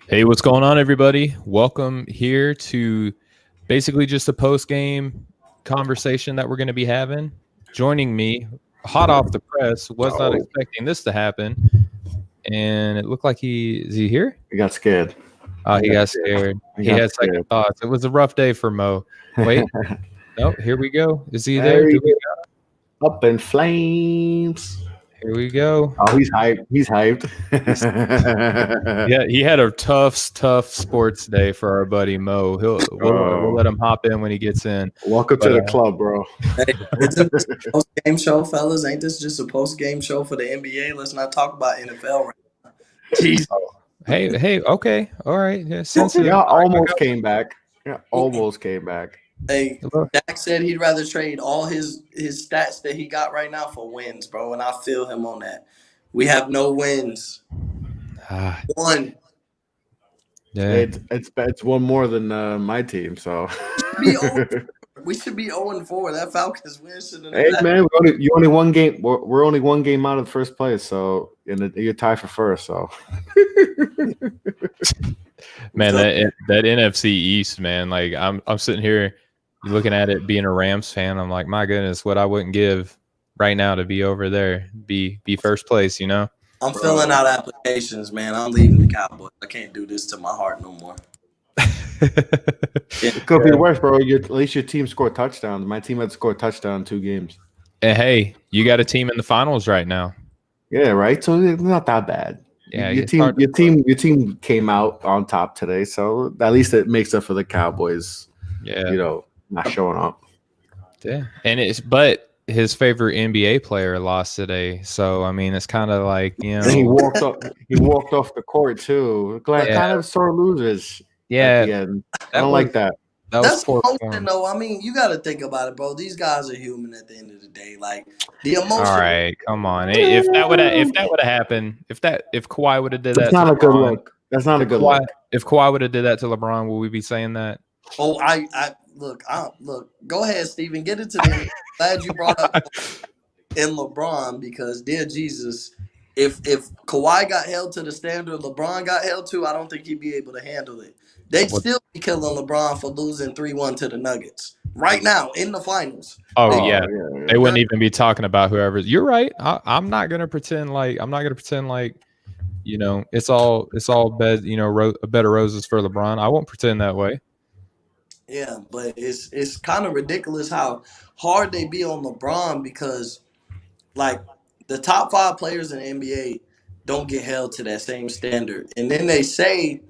Hey, what's going on, everybody? Welcome here to basically just a post-game conversation that we're going to be having. Joining me, hot off the press, was not expecting this to happen, and it looked like is he here? He got scared. He got scared. He had second thoughts. It was a rough day for Mo. Wait, no, here we go. Is he there? Up in flames. Here we go. Oh, he's hyped. He's hyped. Yeah, he had a tough sports day for our buddy Mo. We'll let him hop in when he gets in. Welcome to the club, bro. Hey, isn't this a post-game show, fellas? Ain't this just a post-game show for the NBA? Let's not talk about NFL right now. Jeez. Hey, okay, all right. Yeah, y'all almost came back. Yeah, almost came back. Hey, Dak said he'd rather trade all his stats that he got right now for wins, bro, and I feel him on that. We have no wins. One. Yeah, it's one more than my team. So we should be 0-4. That Falcons win should have. Hey man, you only one game. We're only one game out of first place, so you're tied for first. So man, that NFC East, man. Like I'm sitting here looking at it, being a Rams fan. I'm like, my goodness, what I wouldn't give right now to be over there, be first place. You know. I'm filling out applications, man. I'm leaving the Cowboys. I can't do this to my heart no more. It could be worse, bro. At least your team scored touchdowns. My team had scored touchdown in 2 games. And hey, you got a team in the finals right now. Yeah, right. So it's not that bad. Yeah, your team came out on top today, so at least it makes up for the Cowboys. Yeah, not showing up. Yeah, but his favorite NBA player lost today, so I mean, it's kind of like he walked off the court too. Kind of sore losers. Yeah, I don't like that. That's emotion, though. I mean, you got to think about it, bro. These guys are human at the end of the day. Like the emotion. All right, come on. If that would have happened, if Kawhi would have did that, that's not a good look. That's not a good look. If Kawhi would have did that to LeBron, would we be saying that? Oh, look. Go ahead, Steven. Get into the. Glad you brought up in LeBron because, dear Jesus, if Kawhi got held to the standard LeBron got held to, I don't think he'd be able to handle it. They'd still be killing LeBron for losing 3-1 to the Nuggets right now in the finals. Oh yeah. They wouldn't even be talking about whoever. You're right. I'm not gonna pretend like it's all bed. A bed of roses for LeBron. I won't pretend that way. Yeah, but it's kind of ridiculous how hard they be on LeBron because, like, the top 5 players in the NBA don't get held to that same standard. And then they say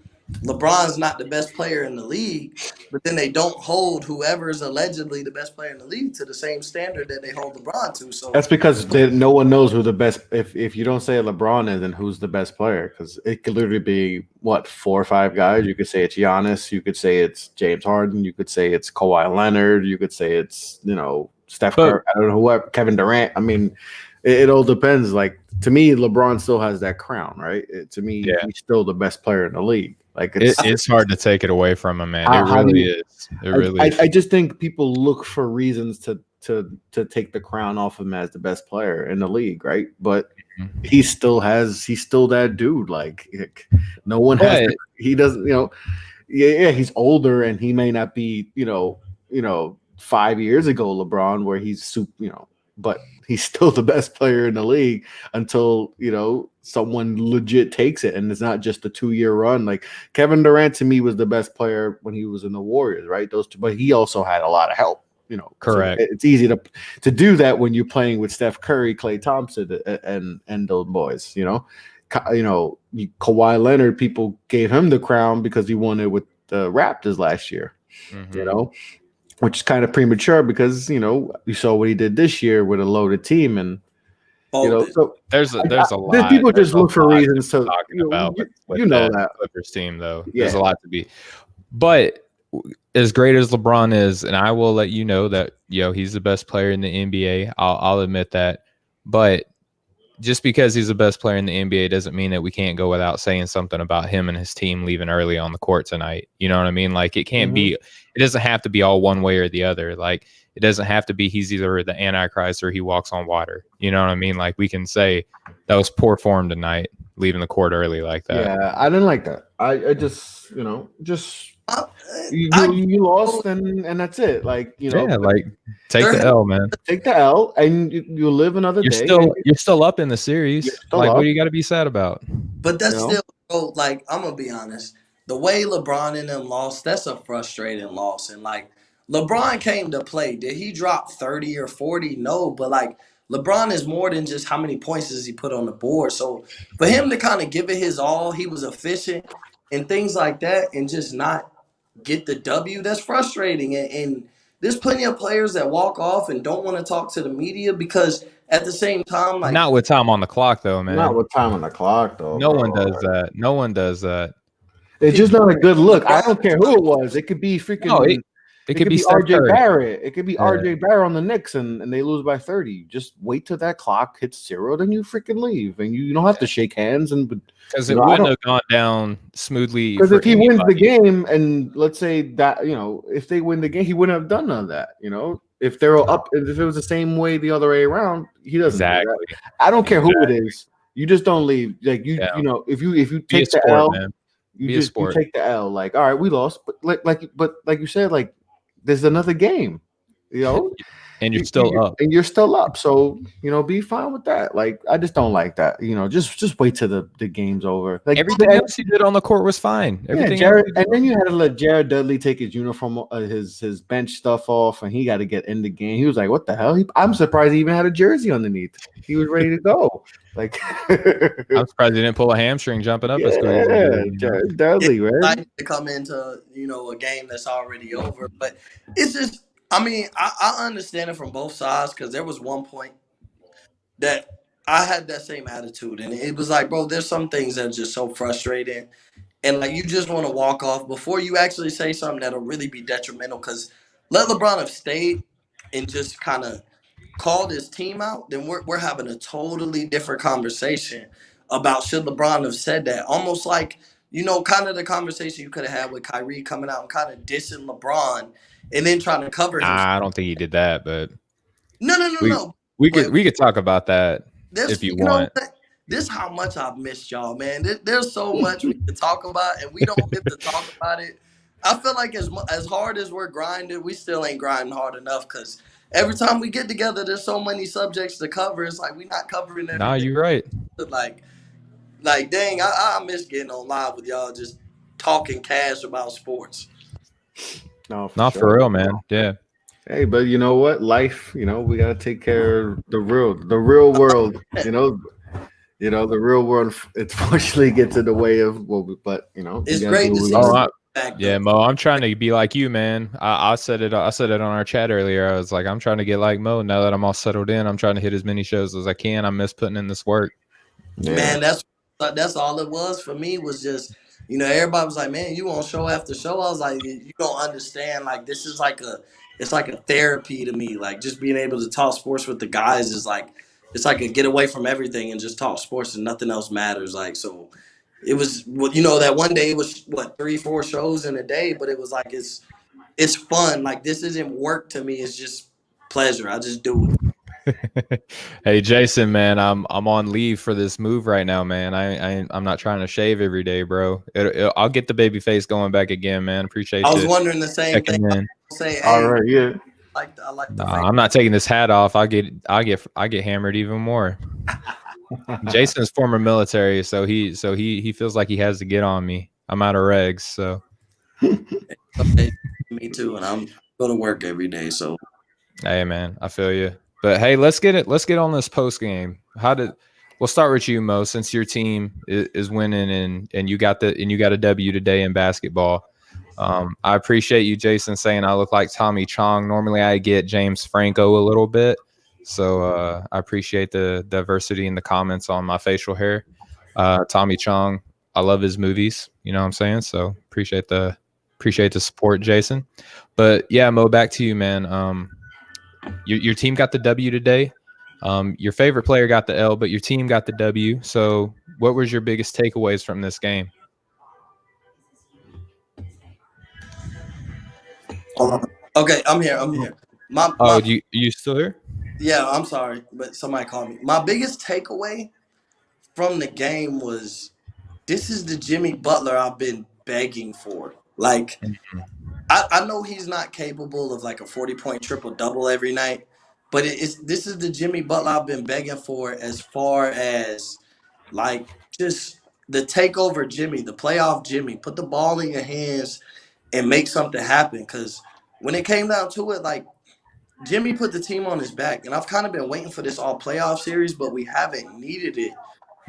LeBron's not the best player in the league, but then they don't hold whoever's allegedly the best player in the league to the same standard that they hold LeBron to. So that's because no one knows who the best. If you don't say LeBron is, then who's the best player? Because it could literally be 4 or 5 guys. You could say it's Giannis. You could say it's James Harden. You could say it's Kawhi Leonard. You could say it's Steph Curry. I don't know whoever, Kevin Durant. I mean, it all depends. Like to me, LeBron still has that crown, right? He's still the best player in the league. Like it's hard to take it away from him, man. It really is. It really is. I just think people look for reasons to take the crown off him as the best player in the league, right? But he's still that dude. Like no one has. He doesn't. He's older and he may not be. 5 years ago, LeBron, where he's super. But he's still the best player in the league until someone legit takes it, and it's not just a 2-year run. Like Kevin Durant to me was the best player when he was in the Warriors, right? Those two, but he also had a lot of help. Correct. So it's easy to do that when you're playing with Steph Curry, Klay Thompson, and those boys. Kawhi Leonard, people gave him the crown because he won it with the Raptors last year. Mm-hmm. Which is kind of premature because you saw what he did this year with a loaded team, and so there's a lot. People just look for reasons to talking about with that Clippers team though. Yeah. There's a lot to be, but as great as LeBron is, and I will let you know that he's the best player in the NBA. I'll admit that, but just because he's the best player in the NBA doesn't mean that we can't go without saying something about him and his team leaving early on the court tonight. You know what I mean? Like it can't be, it doesn't have to be all one way or the other. Like it doesn't have to be he's either the Antichrist or he walks on water. You know what I mean? Like we can say that was poor form tonight, leaving the court early like that. Yeah, I didn't like that. I just I, you lost and that's it. Like Yeah, like take the L, man. take the L and you live another You're day. still up in the You're series. still Like, what up. do you got to be sad about? But that's still, bro, like, I'm gonna be honest. The way LeBron and them lost, that's a frustrating loss. And like LeBron came to play. Did he drop 30 or 40? No, but like LeBron is more than just how many points does he put on the board. So for him to kind of give it his all, he was efficient and things like that, and just not get the W, that's frustrating. And there's plenty of players that walk off and don't want to talk to the media because at the same time, like, Not with time on the clock, though, man. Not with time on the clock, though. No one does that. No one does that. It's just not a good look. I don't care who it was. It could be freaking. No, it could be RJ Barrett. It could be RJ Barrett on the Knicks, and they lose by 30. Just wait till that clock hits 0, then you freaking leave, and you don't have to shake hands. And because it wouldn't have gone down smoothly. Because if he wins the game, and let's say that if they win the game, he wouldn't have done none of that. If they're up, if it was the same way the other way around, he doesn't. Exactly. Do that. I don't care who it is. You just don't leave. Like if you take the L, man. You take the L. Like, all right, we lost, but like you said, like there's another game, and you're still up, and you're still up. So be fine with that. Like, I just don't like that. Just wait till the game's over. Like everything else he did on the court was fine. Everything and then you had to let Jared Dudley take his uniform, his bench stuff off, and he got to get in the game. He was like, "What the hell?" I'm surprised he even had a jersey underneath. He was ready to go. Like, I'm surprised he didn't pull a hamstring jumping up. Jared Dudley, right? Like to come into a game that's already over, but it's just. I mean, I understand it from both sides because there was one point that I had that same attitude, and it was like, bro, there's some things that are just so frustrating, and like you just want to walk off before you actually say something that'll really be detrimental. Because let LeBron have stayed and just kind of called his team out, then we're having a totally different conversation about should LeBron have said that. Almost like kind of the conversation you could have had with Kyrie coming out and kind of dissing LeBron. And then trying to cover him. I don't think he did that, but no. We could talk about that if you want. This is how much I've missed y'all, man. There's so much we can talk about, and we don't get to talk about it. I feel like as hard as we're grinding, we still ain't grinding hard enough because every time we get together, there's so many subjects to cover. It's like we're not covering everything. Nah, you're right. Like dang, I miss getting on live with y'all, just talking cash about sports. No, not for real, man. Yeah. Hey, but you know what? Life, we gotta take care of the real world. The real world. Unfortunately, gets in the way of but it's great to see. Yeah, Mo, I'm trying to be like you, man. I said it. I said it on our chat earlier. I was like, I'm trying to get like Mo. Now that I'm all settled in, I'm trying to hit as many shows as I can. I miss putting in this work. Yeah. Man, that's all it was for me. Was just. Everybody was like, man, you on show after show. I was like, you don't understand. Like, this is it's like a therapy to me. Like, just being able to talk sports with the guys is like, it's like a get away from everything and just talk sports and nothing else matters. Like, so it was, that one day it was 3-4 shows in a day, but it was like, it's fun. Like, this isn't work to me. It's just pleasure. I just do it. Hey Jason, man, I'm on leave for this move right now, man. I'm not trying to shave every day, bro. I'll get the baby face going back again, man. Appreciate. I was wondering the same thing. Say, hey, all right, yeah. I like the. I'm not taking this hat off. I get hammered even more. Jason's former military, so he feels like he has to get on me. I'm out of regs, so. Me too, and I'm going to work every day, so. Hey man, I feel you. But hey, let's get on this post game. We'll start with you, Mo, since your team is winning and you got a W today in basketball. I appreciate you, Jason, saying I look like Tommy Chong. Normally I get James Franco a little bit. So I appreciate the diversity in the comments on my facial hair. Tommy Chong, I love his movies, you know what I'm saying? So appreciate the support, Jason. But yeah, Mo, back to you, man. Your team got the W today. Your favorite player got the L, but your team got the W. So what was your biggest takeaways from this game? Okay, I'm here. You still here? Yeah, I'm sorry, but somebody called me. My biggest takeaway from the game was this is the Jimmy Butler I've been begging for. Like, Mhm. I know he's not capable of like a 40-point triple double every night, but this is the Jimmy Butler I've been begging for as far as like just the takeover Jimmy, the playoff Jimmy. Put the ball in your hands and make something happen. Because when it came down to it, like Jimmy put the team on his back, and I've kind of been waiting for this all playoff series, but we haven't needed it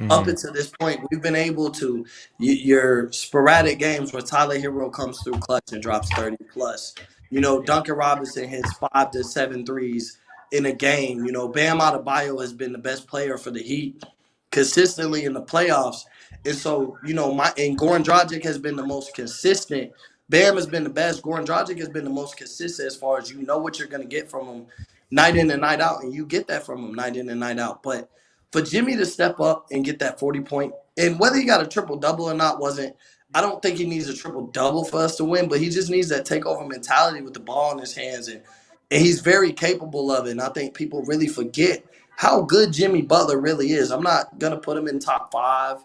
up Mhm. until this point. We've been able to your sporadic games where Tyler Hero comes through clutch and drops 30 plus. You know, Duncan Robinson hits 5 to 7 threes in a game. You know, Bam Adebayo has been the best player for the Heat consistently in the playoffs. And so, you know, Goran Dragic has been the most consistent. Bam has been the best. Goran Dragic has been the most consistent as far as you know what you're going to get from him night in and night out, and you get that from him night in and night out. But for Jimmy to step up and get that 40-point, and whether he got a triple double or not wasn't, I don't think he needs a triple double for us to win, but he just needs that takeover mentality with the ball in his hands, and he's very capable of it. And I think people really forget how good Jimmy Butler really is. I'm not gonna put him in top five.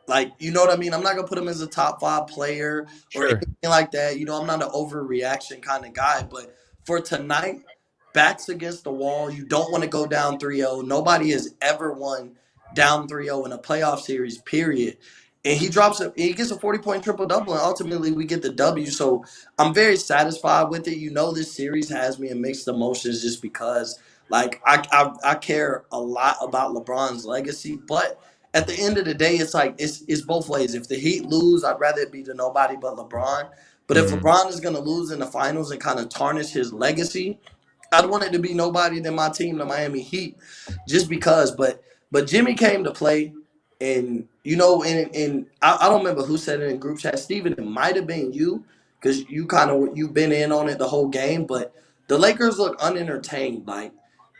Like, you know what I mean? I'm not gonna put him as a top five player or Sure. anything like that. You know, I'm not an overreaction kind of guy. But for tonight, backs against the wall. You don't want to go down 3-0. Nobody has ever won down 3-0 in a playoff series, period. And he gets a 40-point triple double, and ultimately we get the W. So I'm very satisfied with it. You know, this series has me in mixed emotions just because, like, I care a lot about LeBron's legacy, but at the end of the day, it's like it's both ways. If the Heat lose, I'd rather it be to nobody but LeBron. But if Mhm. LeBron is going to lose in the finals and kind of tarnish his legacy, I'd want it to be nobody than my team, the Miami Heat, just because. But Jimmy came to play, and you know, and I don't remember who said it in group chat. Steven, it might have been you because you've been in on it the whole game. But the Lakers look unentertained. Like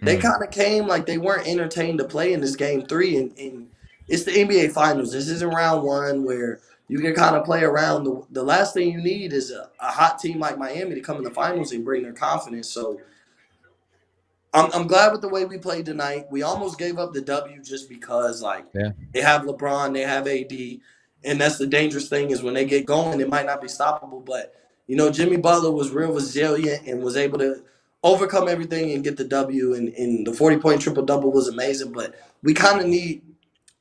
they Mhm. kind of came like they weren't entertained to play in this game three, and it's the NBA Finals. This isn't round one where you can kind of play around. The last thing you need is a hot team like Miami to come in the finals and bring their confidence. So I'm glad with the way we played tonight. We almost gave up the W just because, like, Yeah. they have LeBron, they have AD, and that's the dangerous thing is when they get going, it might not be stoppable. But, you know, Jimmy Butler was real resilient and was able to overcome everything and get the W. And the 40-point triple-double was amazing. But we kind of need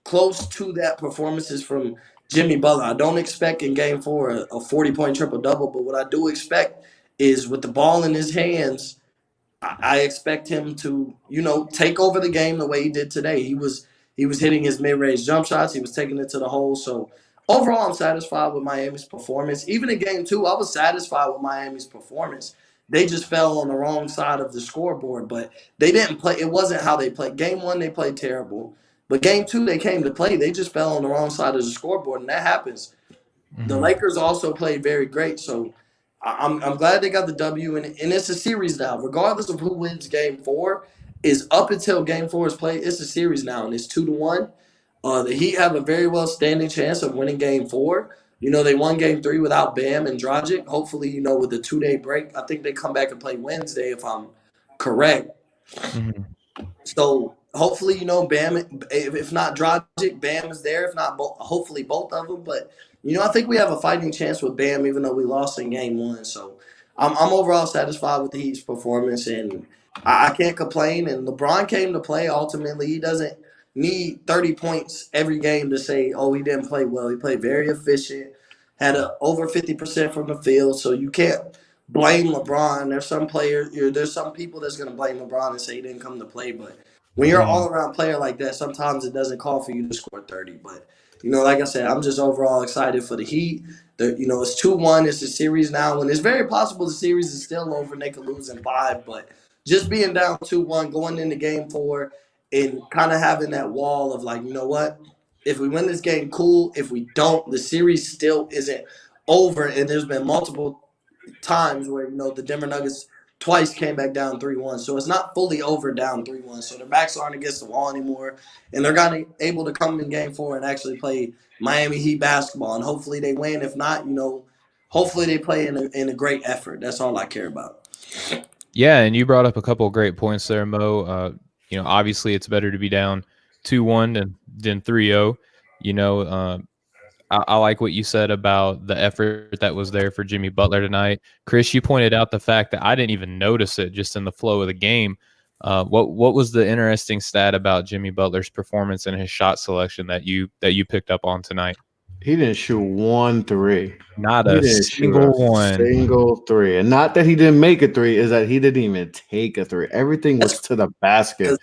close to that performances from Jimmy Butler. I don't expect in game four a 40-point triple-double, but what I do expect is with the ball in his hands – I expect him to, you know, take over the game the way he did today. He was hitting his mid-range jump shots. He was taking it to the hole. So overall, I'm satisfied with Miami's performance. Even in game two, I was satisfied with Miami's performance. They just fell on the wrong side of the scoreboard, but they didn't play. It wasn't how they played. Game one, they played terrible. But game two, they came to play. They just fell on the wrong side of the scoreboard, and that happens. The Mhm. Lakers also played very great, so I'm glad they got the W, and it's a series now. Regardless of who wins Game Four, is up until Game Four is played. It's a series now, and it's 2-1. The Heat have a very well standing chance of winning Game Four. You know they won Game Three without Bam and Dragic. Hopefully, you know with the 2-day break, I think they come back and play Wednesday if I'm correct. Mhm. So hopefully, you know, Bam, if not Dragic, Bam is there. If not, hopefully both of them. But, you know, I think we have a fighting chance with Bam, even though we lost in game one. So I'm overall satisfied with the Heat's performance, and I can't complain. And LeBron came to play ultimately. He doesn't need 30 points every game to say, oh, he didn't play well. He played very efficient, had over 50% from the field. So you can't blame LeBron. There's some people that's gonna blame LeBron and say he didn't come to play. But when you're an Mhm. all around player like that, sometimes it doesn't call for you to score 30. But you know, like I said, I'm just overall excited for the Heat. You know, it's 2-1. It's a series now, and it's very possible the series is still over and they could lose in five. But just being down 2-1, going into game four, and kind of having that wall of like, you know what? If we win this game, cool. If we don't, the series still isn't over. And there's been multiple times where you know the Denver Nuggets twice came back down 3-1, so it's not fully over down 3-1. So their backs aren't against the wall anymore, and they're gonna able to come in Game Four and actually play Miami Heat basketball, and hopefully they win. If not, you know, hopefully they play in a great effort. That's all I care about. Yeah, and you brought up a couple of great points there, Mo. You know, obviously it's better to be down 2-1 than 3-0. I like what you said about the effort that was there for Jimmy Butler tonight. Chris, you pointed out the fact that I didn't even notice it just in the flow of the game. What was the interesting stat about Jimmy Butler's performance and his shot selection that you picked up on tonight? He didn't shoot 1 3. Not He a didn't shoot a single one. single 3. And not that he didn't make a 3, is that he didn't even take a 3. Everything was to the basket.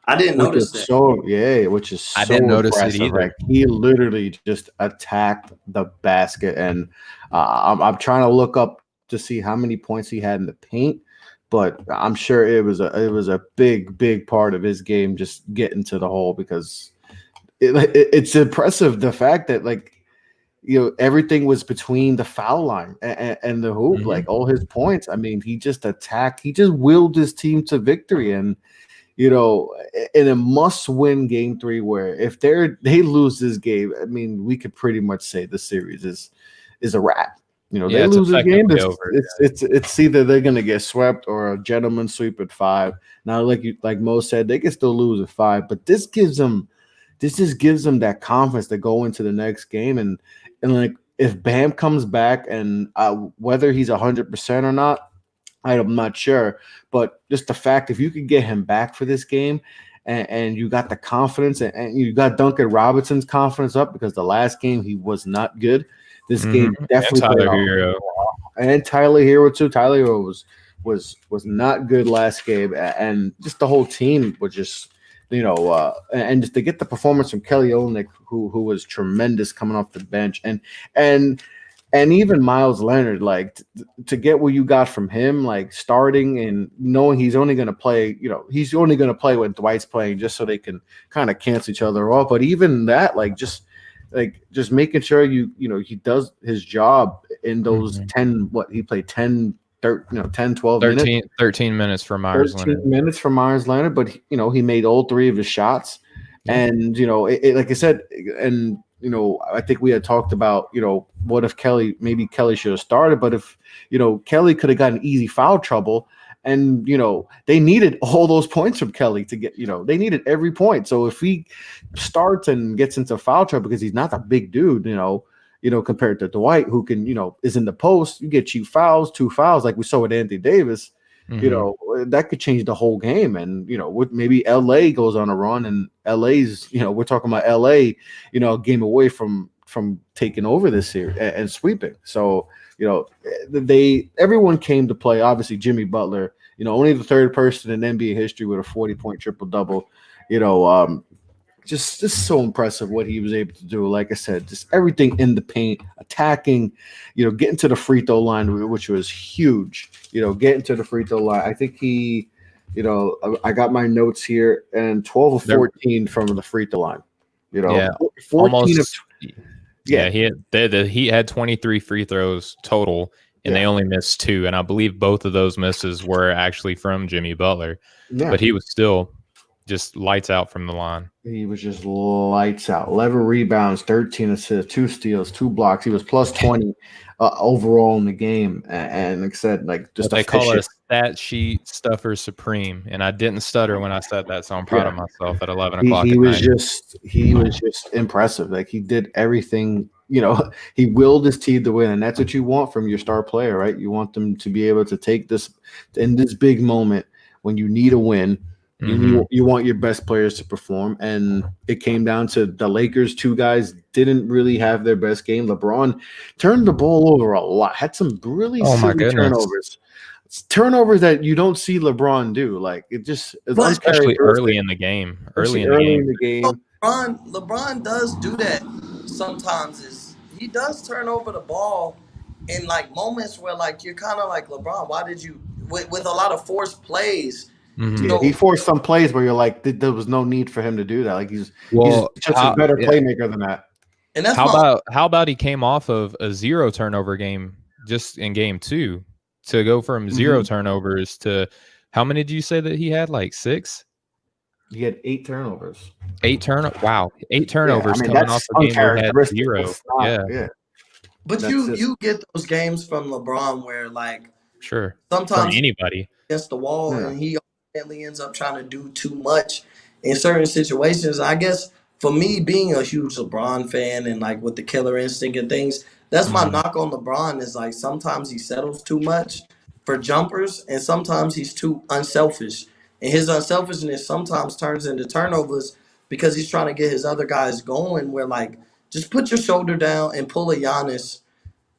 I didn't notice that. Which is so I didn't notice it impressive. either. Like, he literally just attacked the basket. And I'm trying to look up to see how many points he had in the paint, but I'm sure it was a big part of his game just getting to the hole, because it's impressive the fact that, like, everything was between the foul line and the hoop. Like, all his points, I mean, he just willed his team to victory. And in a must-win game 3, where if they lose this game, I mean, we could pretty much say the series is a wrap. They lose this game, it's either they're gonna get swept or a gentleman sweep at 5. Now, like Mo said, they can still lose at 5, but this just gives them that confidence to go into the next game. And like, if Bam comes back, and whether he's 100% or not, I'm not sure, but just the fact, if you could get him back for this game, and you got the confidence, and you got Duncan Robinson's confidence up, because the last game he was not good. This game definitely played off. And Tyler Hero too. Tyler Hero was not good last game, and just the whole team was just, and just to get the performance from Kelly Olynyk, who was tremendous coming off the bench, and even Miles Leonard, like, to get what you got from him, like, starting and knowing he's only going to play, he's only going to play when Dwight's playing, just so they can kind of cancel each other off. But even that, just making sure he does his job in those 10, he played 10, 12 minutes. 13 minutes for Myers Leonard. 13 minutes for Myers Leonard, but he made all 3 of his shots. And like I said, and I think we had talked about, what if maybe Kelly should have started, but if Kelly could have gotten easy foul trouble, and they needed all those points from Kelly to get, they needed every point. So if he starts and gets into foul trouble, because he's not a big dude, compared to Dwight, who can, is in the post, you get cheap fouls, 2 fouls, like we saw with Anthony Davis. That could change the whole game. And maybe LA goes on a run, and LA's, we're talking about LA, a game away from taking over this series and sweeping. So everyone came to play. Obviously, Jimmy Butler, only the 3rd person in NBA history with a 40-point triple-double. Just so impressive what he was able to do. Like I said, just everything in the paint, attacking, getting to the free throw line, which was huge. Getting to the free throw line. I think he, I got my notes here, and 12 of 14 from the free throw line. 14 of. Yeah, he had 23 free throws total, and they only missed 2, and I believe both of those misses were actually from Jimmy Butler. Yeah. But he was still just lights out from the line. He was just lights out. 11 rebounds, 13 assists, 2 steals, 2 blocks. He was plus 20 overall in the game. And like I said, like, just they call it a stat sheet stuffer supreme. And I didn't stutter when I said that, so I'm proud of myself at 11 o'clock. He was just impressive. Like, he did everything. He willed his team to win, and that's what you want from your star player, right? You want them to be able to take this in this big moment when you need a win. You want your best players to perform, and it came down to the Lakers. 2 guys didn't really have their best game. LeBron turned the ball over a lot, had some really silly turnovers that you don't see LeBron do. Like, it just, especially early in the game. Early in the game. LeBron does do that sometimes. He does turn over the ball in, like, moments where, like, you're kind of like, LeBron, why did you with a lot of forced plays? He forced some plays where you're like, there was no need for him to do that. Like, he's just a better playmaker than that. And that's how about he came off of a 0 turnover game just in game 2 to go from 0 turnovers to, how many did you say that he had? Like 6? He had 8 turnovers. 8 turnovers. Wow, 8 turnovers coming off a game where he had 0. Yeah. But you get those games from LeBron where, like, sure, sometimes from anybody against the wall, and he ultimately ends up trying to do too much in certain situations. I guess for me being a huge LeBron fan and like with the killer instinct and things, that's my knock on LeBron is like sometimes he settles too much for jumpers and sometimes he's too unselfish. And his unselfishness sometimes turns into turnovers because he's trying to get his other guys going where like just put your shoulder down and pull a Giannis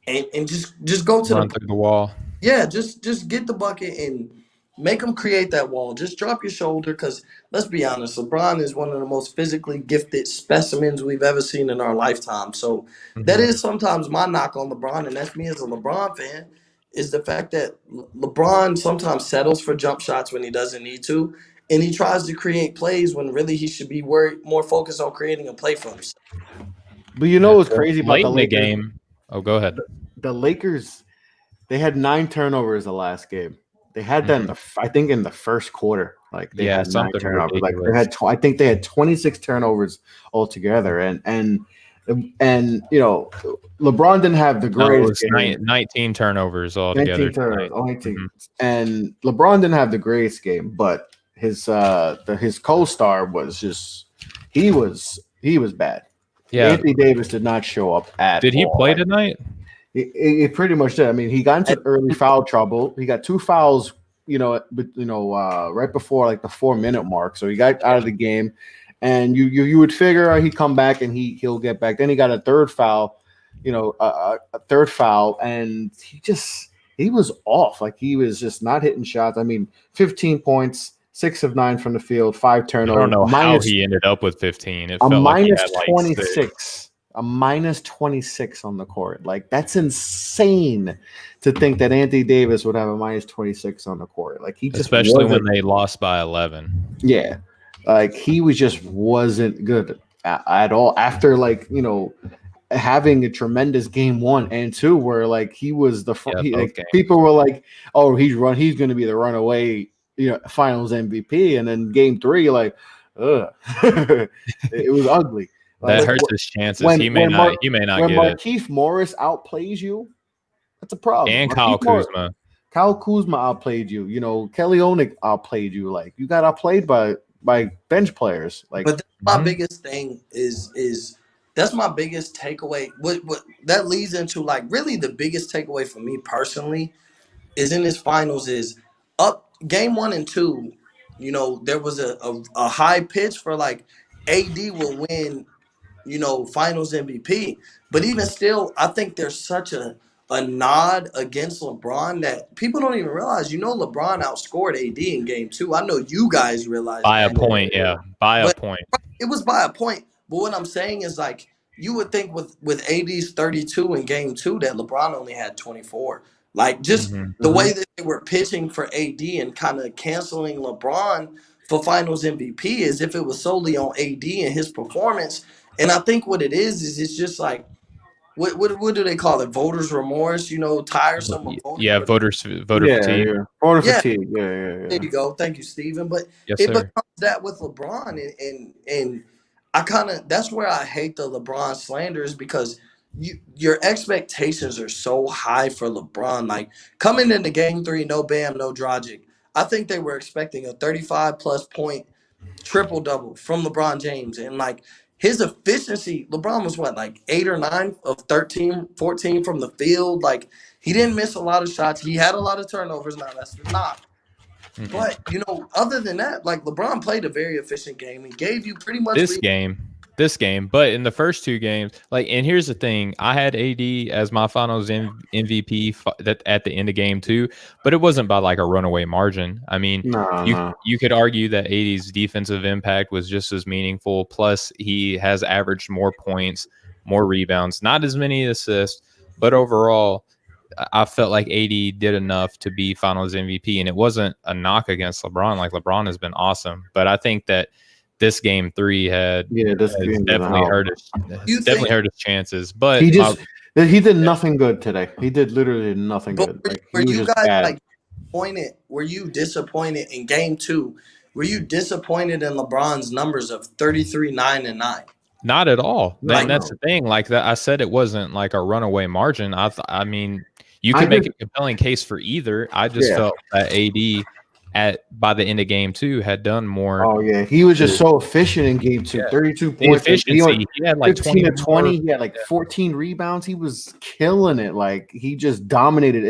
and just go to Run the through the wall. yeah, just get the bucket and make them create that wall. Just drop your shoulder because let's be honest, LeBron is one of the most physically gifted specimens we've ever seen in our lifetime. So that is sometimes my knock on LeBron, and that's me as a LeBron fan, is the fact that LeBron sometimes settles for jump shots when he doesn't need to, and he tries to create plays when really he should be more focused on creating a play for himself. But you know what's crazy about the Lakers? Game. Oh, go ahead. The Lakers, they had 9 turnovers the last game. They had that I think in the first quarter. Like they had 9 turnovers. Like they had I think they had 26 turnovers altogether. And you know, LeBron didn't have the greatest game. 19 turnovers altogether. 19 turnovers, only 19. And LeBron didn't have the greatest game, but his co-star was just he was bad. Yeah. Anthony Davis did not show up at all. Did he play tonight? It pretty much did. I mean, he got into early foul trouble. He got 2 fouls, right before like the 4-minute mark. So he got out of the game, and you would figure he'd come back and he'll get back. Then he got a third foul, a third foul, and he was off. Like he was just not hitting shots. I mean, 15 points, 6 of 9 from the field, 5 turnovers. I don't know how he ended up with 15. It felt like he had 26. A minus 26 on the court. Like that's insane to think that Anthony Davis would have a minus 26 on the court. Like he just especially when they lost by 11. Yeah. Like he wasn't good at all after having a tremendous game 1 and 2 where like he was the people were like, oh, he's going to be the runaway, finals MVP, and then game 3 like it was ugly. That hurts his chances. He may not get it. When Markieff Morris outplays you, that's a problem. And Kyle Kuzma. Kyle Kuzma outplayed you. Kelly Olynyk outplayed you. Like you got outplayed by bench players. Like, but my biggest thing is that's my biggest takeaway. What that leads into like really the biggest takeaway for me personally is in this finals is up game 1 and 2. There was a high pitch for like AD will win. Finals MVP. But even still, I think there's such a nod against LeBron that people don't even realize. LeBron outscored AD in game 2. I know you guys realize by a point, yeah. By a point. It was by a point. But what I'm saying is like you would think with AD's 32 in game 2 that LeBron only had 24. Like just the way that they were pitching for AD and kind of canceling LeBron for finals MVP as if it was solely on AD and his performance. And I think what it is it's just like, what do they call it? Voters' remorse, tiresome. Voter fatigue. Yeah. Voter fatigue. Yeah. There you go. Thank you, Steven. But yes, it becomes that with LeBron. And I that's where I hate the LeBron slanders because your expectations are so high for LeBron. Like coming into game 3, no Bam, no Dragic. I think they were expecting a 35-plus point triple-double from LeBron James. And like, his efficiency, LeBron was like 8 or 9 of 13, 14 from the field. Like he didn't miss a lot of shots. He had a lot of turnovers. Now that's the knock. But other than that, like LeBron played a very efficient game. He gave you pretty much this game. But in the first 2 games, and here's the thing, I had AD as my finals MVP at the end of game 2, but it wasn't by like a runaway margin. I mean, you could argue that AD's defensive impact was just as meaningful. Plus, he has averaged more points, more rebounds, not as many assists, but overall, I felt like AD did enough to be finals MVP, and it wasn't a knock against LeBron. Like LeBron has been awesome, but I think that this game 3 had definitely hurt his chances. But he did nothing good today. He did literally nothing good. Were you guys disappointed? Were you disappointed in game 2? Were you disappointed in LeBron's numbers of 33, 9, and 9? Not at all. That's the thing. Like that, I said it wasn't like a runaway margin. I mean, you could make a compelling case for either. I just felt that AD by the end of game 2 had done more. Oh yeah, he was just so efficient in game 2. 32 points. Efficiency. He had like 15 to 20. He had like 14 rebounds. He was killing it. Like he just dominated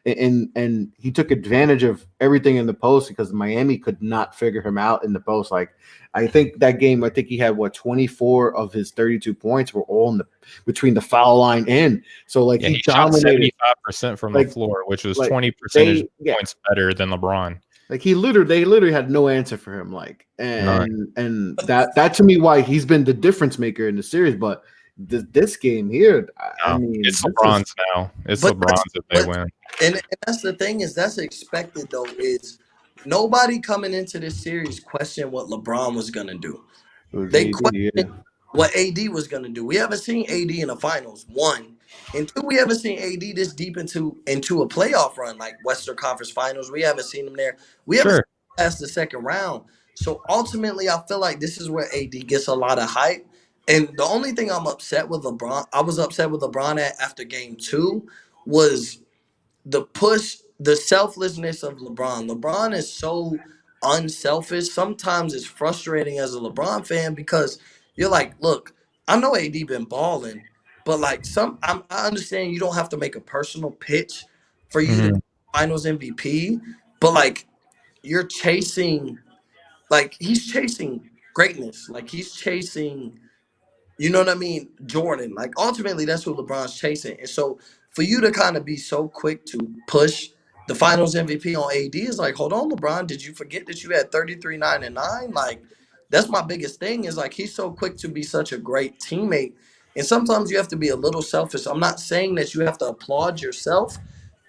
and he took advantage of everything in the post because Miami could not figure him out in the post. Like I think that game, he had 24 of his 32 points were all in between the foul line and so like he dominated 75% from the floor, which was 20 percentage points better than LeBron. Like they literally had no answer for him. Like and that to me why he's been the difference maker in the series. But this game here, I mean, it's LeBron's now. It's LeBron's if they win. And that's the thing is that's expected though. Is nobody coming into this series questioned what LeBron was gonna do. They questioned what AD was gonna do. We haven't seen AD in the finals. 1. And 2, we haven't seen AD this deep into a playoff run like Western Conference Finals. We haven't seen him there. We haven't seen him past the second round. So ultimately, I feel like this is where AD gets a lot of hype. And the only thing I'm upset with LeBron, I was upset with LeBron after game 2 was the push, the selflessness of LeBron. LeBron is so unselfish. Sometimes it's frustrating as a LeBron fan because you're like, look, I know AD been balling, but like I understand you don't have to make a personal pitch for you to be Finals MVP, but like you're chasing, like he's chasing greatness, like he's chasing. You know what I mean? Jordan. Like, ultimately, that's who LeBron's chasing. And so, for you to kind of be so quick to push the Finals MVP on AD is like, hold on, LeBron. Did you forget that you had 33, 9, and 9? Like, that's my biggest thing is, like, he's so quick to be such a great teammate. And sometimes you have to be a little selfish. I'm not saying that you have to applaud yourself,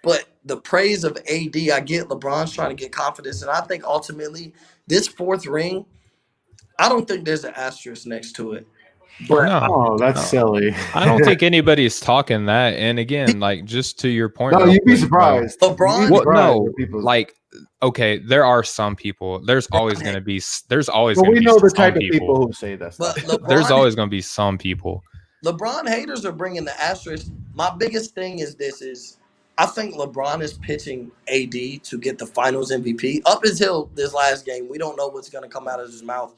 but the praise of AD, I get LeBron's trying to get confidence. And I think, ultimately, this 4th ring, I don't think there's an asterisk next to it. But that's silly. I don't think anybody's talking that. And again, like just to your point, you'd be surprised. LeBron, like okay, there are some people. There's always going to be. There's always. But we know the type of people who say that. But there's always going to be some people. LeBron haters are bringing the asterisk. My biggest thing is I think LeBron is pitching AD to get the Finals MVP. Up until this last game, we don't know what's going to come out of his mouth,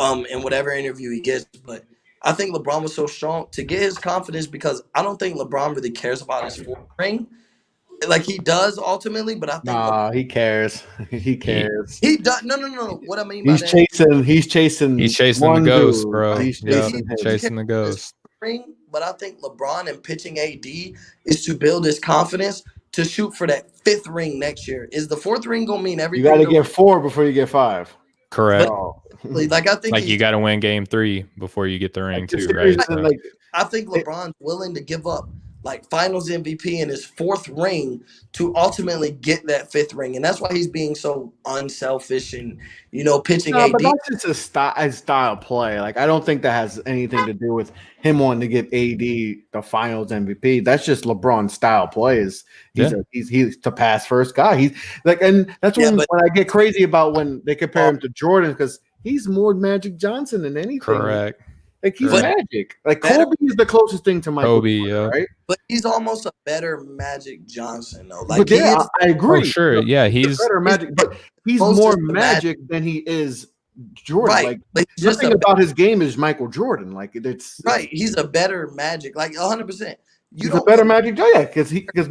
in whatever interview he gets, but. I think LeBron was so strong to get his confidence because I don't think LeBron really cares about his 4th ring. Like he does ultimately, but I think he cares. He cares. He does. No. What I mean by he's chasing the ghost, dude. bro. He's chasing the ghost. Ring, but I think LeBron and pitching AD is to build his confidence to shoot for that 5th ring next year. Is the 4th ring gonna mean everything? You got to get 4 before you get 5. Correct. Like I think you got to win game 3 before you get the ring too, right? Like I think LeBron's willing to give up like Finals MVP in his 4th ring to ultimately get that 5th ring, and that's why he's being so unselfish and pitching AD. But that's just a style play. Like I don't think that has anything to do with him wanting to give AD the Finals MVP. That's just LeBron's style plays. He's the pass first guy. He's like, and that's when I get crazy about when they compare him to Jordan because he's more Magic Johnson than anything. Correct. Like he's Magic. Like Kobe is the closest thing to Michael Jordan, right? But he's almost a better Magic Johnson, though. Like I agree. Oh, sure, yeah, he's better Magic, but he's more Magic than he is Jordan. Right. Like nothing about his game is Michael Jordan. Like it's right. He's a better Magic, like 100%. He's a better Magic. Yeah, because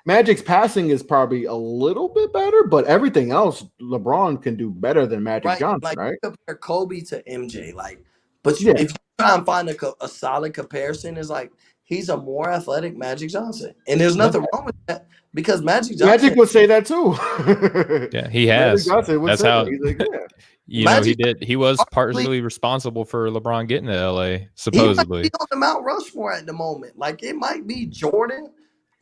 Magic's passing is probably a little bit better, but everything else LeBron can do better than Magic Johnson, like, right? Compare Kobe to MJ, like, but if you try and find a solid comparison, is like he's a more athletic Magic Johnson, and there's nothing wrong with that because Magic would say that too. Yeah, he has. That's how. He's like, he did. He was partially responsible for LeBron getting to LA, supposedly. He might be on the Mount Rushmore at the moment. Like it might be Jordan,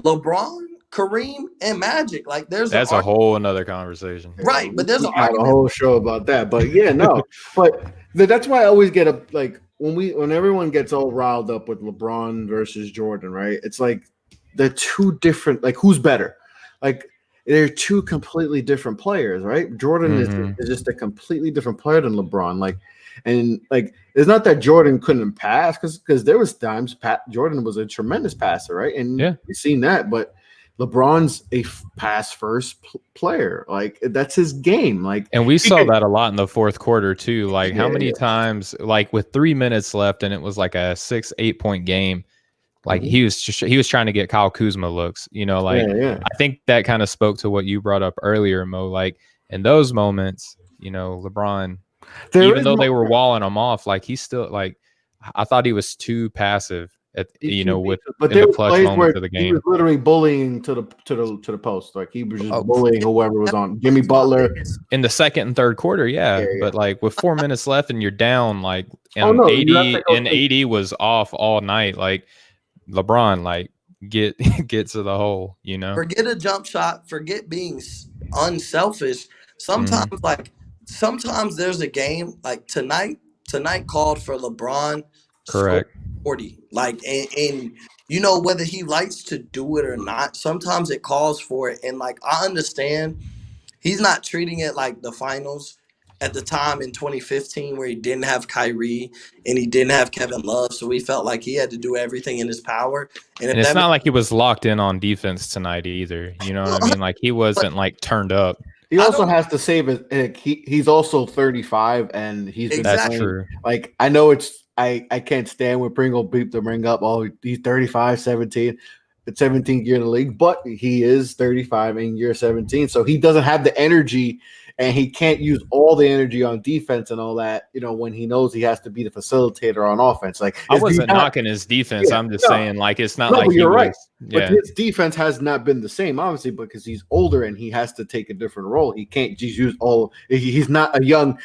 LeBron, Kareem, and Magic. Like that's a whole another conversation, right? But there's a whole show about that. But yeah, no. But that's why I always get when everyone gets all riled up with LeBron versus Jordan, right? It's like they're two different. Like who's better? Like they're two completely different players, right? Jordan is just a completely different player than LeBron. Like, and like it's not that Jordan couldn't pass because there was times Jordan was a tremendous passer, right? And we've seen that, but LeBron's a pass first player. Like that's his game. Like, and we saw that a lot in the fourth quarter too. Like how many yeah. times, like with 3 minutes left, and it was like a 6-8 point game. Like he was trying to get Kyle Kuzma looks. You know, like I think that kind of spoke to what you brought up earlier, Mo. Like in those moments, you know, LeBron, even though they were walling him off, like he's still like I thought he was too passive. You know, with but there the were clutch plays moments where of the game. he was literally bullying to the post. Like he was just bullying whoever was on. Jimmy Butler in the second and third quarter, but like with 4 minutes left and you're down, like and AD was off all night. Like LeBron, like get to the hole. You know, forget a jump shot, forget being unselfish. Sometimes sometimes there's a game like tonight called for LeBron. Correct. 40, like, and you know, whether he likes to do it or not, sometimes it calls for it. And like, I understand he's not treating it like the finals at the time in 2015 where he didn't have Kyrie and he didn't have Kevin Love. So he felt like he had to do everything in his power. And it's not like he was locked in on defense tonight either. You know what I mean? Like he wasn't like turned up. He also has to save it. He's also 35 and he's been that's true. Like I know I can't stand when Pringle beat the ring up. Oh, he's 35, 17. It's 17th year in the league, but he is 35 in year 17. So he doesn't have the energy and he can't use all the energy on defense and all that, you know, when he knows he has to be the facilitator on offense. Like I wasn't knocking his defense. I'm just saying, like, it's not like you're right. Yeah. But his defense has not been the same, obviously, because he's older and he has to take a different role. He can't just use all. He's not a young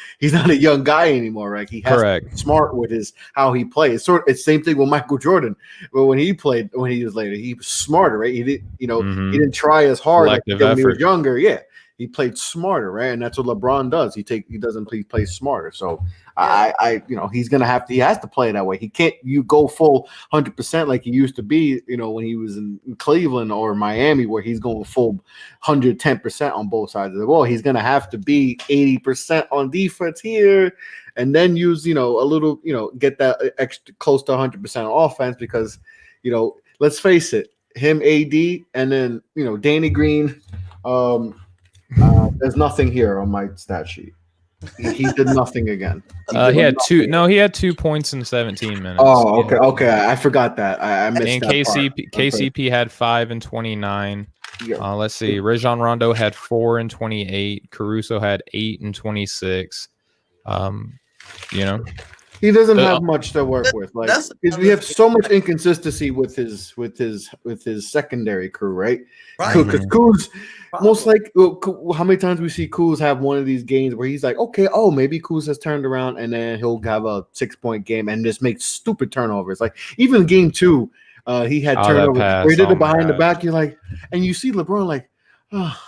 guy anymore, right? He has to be smart with how he plays. It's same thing with Michael Jordan. But when he was later, he was smarter, right? He didn't, he didn't try as hard when he was younger. Yeah. He played smarter, right? And that's what LeBron does. He plays smarter. So he has to play that way. He can't go full 100% like he used to be, when he was in Cleveland or Miami, where he's going full 110% on both sides of the ball. He's gonna have to be 80% on defense here, and then use a little, get that extra close to 100% on offense because, let's face it, him, AD, and then Danny Green. There's nothing here on my stat sheet. He did nothing again. He had 2. No, he had 2 points in 17 minutes. Oh, okay, okay. I forgot that. I missed and that KCP had 5 and 29. Yeah. Let's see. Rajon Rondo had 4 and 28. Caruso had 8 and 26. He doesn't have much to work with. Like we have so much inconsistency with his secondary crew, right? Because Kuz, most like how many times we see Kuz have one of these games where he's like, okay, maybe Kuz has turned around, and then he'll have a 6-point game and just make stupid turnovers. Like even game 2, he had turnovers where he did it behind the back. You're like, and you see LeBron like, oh.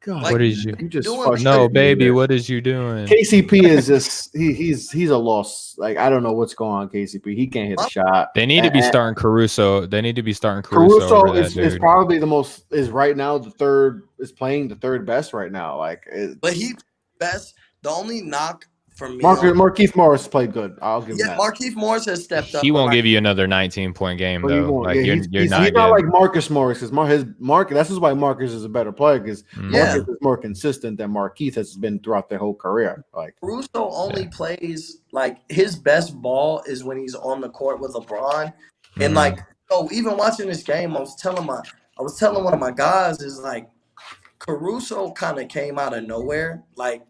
God, what is you? You just no, baby. What is you doing? KCP is just he's a loss. Like I don't know what's going on. KCP, he can't hit a shot. They need to be starting Caruso. Caruso is probably is right now playing the third best right now. But he best. The only knock for me, Markieff Morris played good. I'll give him that. Markieff Morris has stepped up. He won't give you another 19-point game though. Like he's not like Marcus Morris because This is why Marcus is a better player because Marcus is more consistent than Markieff has been throughout their whole career. Like Caruso only plays like his best ball is when he's on the court with LeBron, and even watching this game, I was telling one of my guys is like Caruso kind of came out of nowhere, like.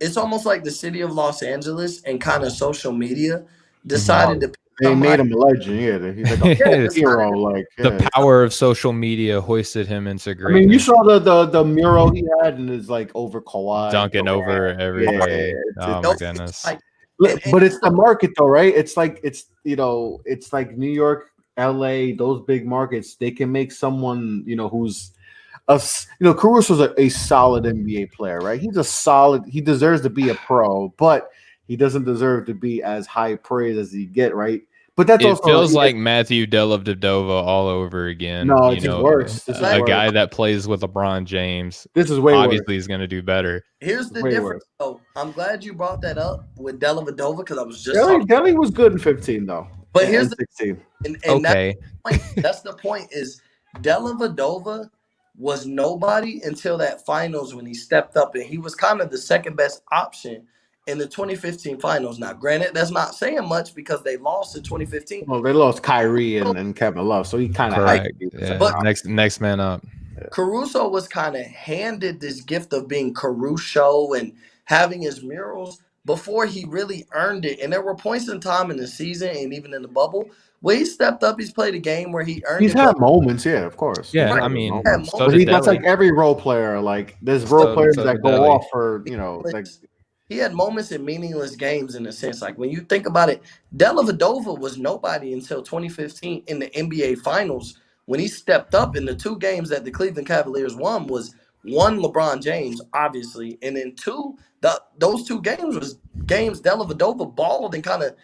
It's almost like the city of Los Angeles and kind of social media decided to. They made him a legend. Yeah, he's like a hero. Like the power of social media hoisted him into greatness. I mean, you saw the mural he had, and it's like over Kawhi, dunking over everybody. Oh my goodness! But it's the market, though, right? It's like it's like New York, LA, those big markets. They can make someone who's. Caruso's a solid NBA player, right? He deserves to be a pro, but he doesn't deserve to be as high praise as he get, right? But that's it feels like Matthew Dellavedova all over again. No, it's worse. A guy that plays with LeBron James. This is way obviously he's going to do better. Here's the difference. Oh, I'm glad you brought that up with Dellavedova because I was just Delly was good in 15 though. But here's 16. And okay, that's the point is Dellavedova was nobody until that finals when he stepped up, and he was kind of the second best option in the 2015 finals. Now, granted, that's not saying much because they lost in 2015. Well, they lost Kyrie and Kevin Love, so he kind of had to Correct. be the second Yeah. But option. Next man up. Caruso was kind of handed this gift of being Caruso and having his murals before he really earned it. And there were points in time in the season and even in the bubble where he stepped up. He's played a game where he earned He's it. But had moments, yeah, of course. Yeah, He's I had his mean, had moments. so moments. But did that's Delly. like every role player. Like there's role players that did go Delly. off for like. He had moments in meaningless games in a sense. Like when you think about it, Dellavedova was nobody until 2015 in the NBA Finals when he stepped up in the two games that the Cleveland Cavaliers won. Was one LeBron James, obviously, and then two, those two games was games Dellavedova balled and kind of.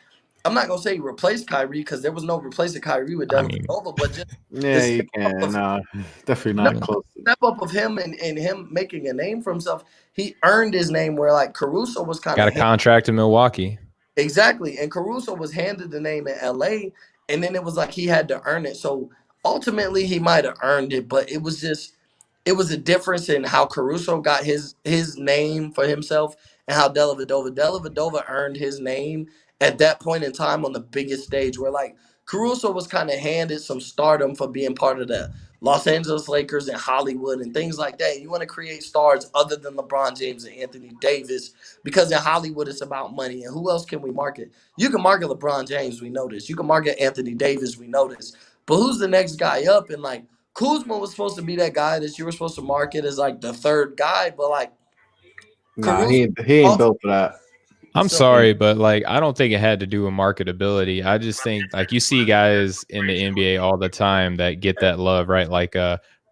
I'm not gonna say replaced Kyrie because there was no replacing Kyrie with I mean, Dellavedova, but just the Yeah, you step up can. of Definitely no, not close. step up of him and him making a name for himself. He earned his name where like Caruso was kind got a of contract in Milwaukee. exactly, and Caruso was handed the name in LA, and then it was like he had to earn it. So ultimately, he might have earned it, but it was a difference in how Caruso got his name for himself and how Dellavedova earned his name at that point in time on the biggest stage where like Caruso was kind of handed some stardom for being part of the Los Angeles Lakers and Hollywood and things like that. You want to create stars other than LeBron James and Anthony Davis because in Hollywood it's about money. And who else can we market? You can market LeBron James, we know this. You can market Anthony Davis, we know this. But who's the next guy up? And like Kuzma was supposed to be that guy that you were supposed to market as like the third guy, but like Nah, Caruso, he ain't built for that. I'm so sorry, but like I don't think it had to do with marketability. I just think like you see guys in the NBA all the time that get that love, right? Like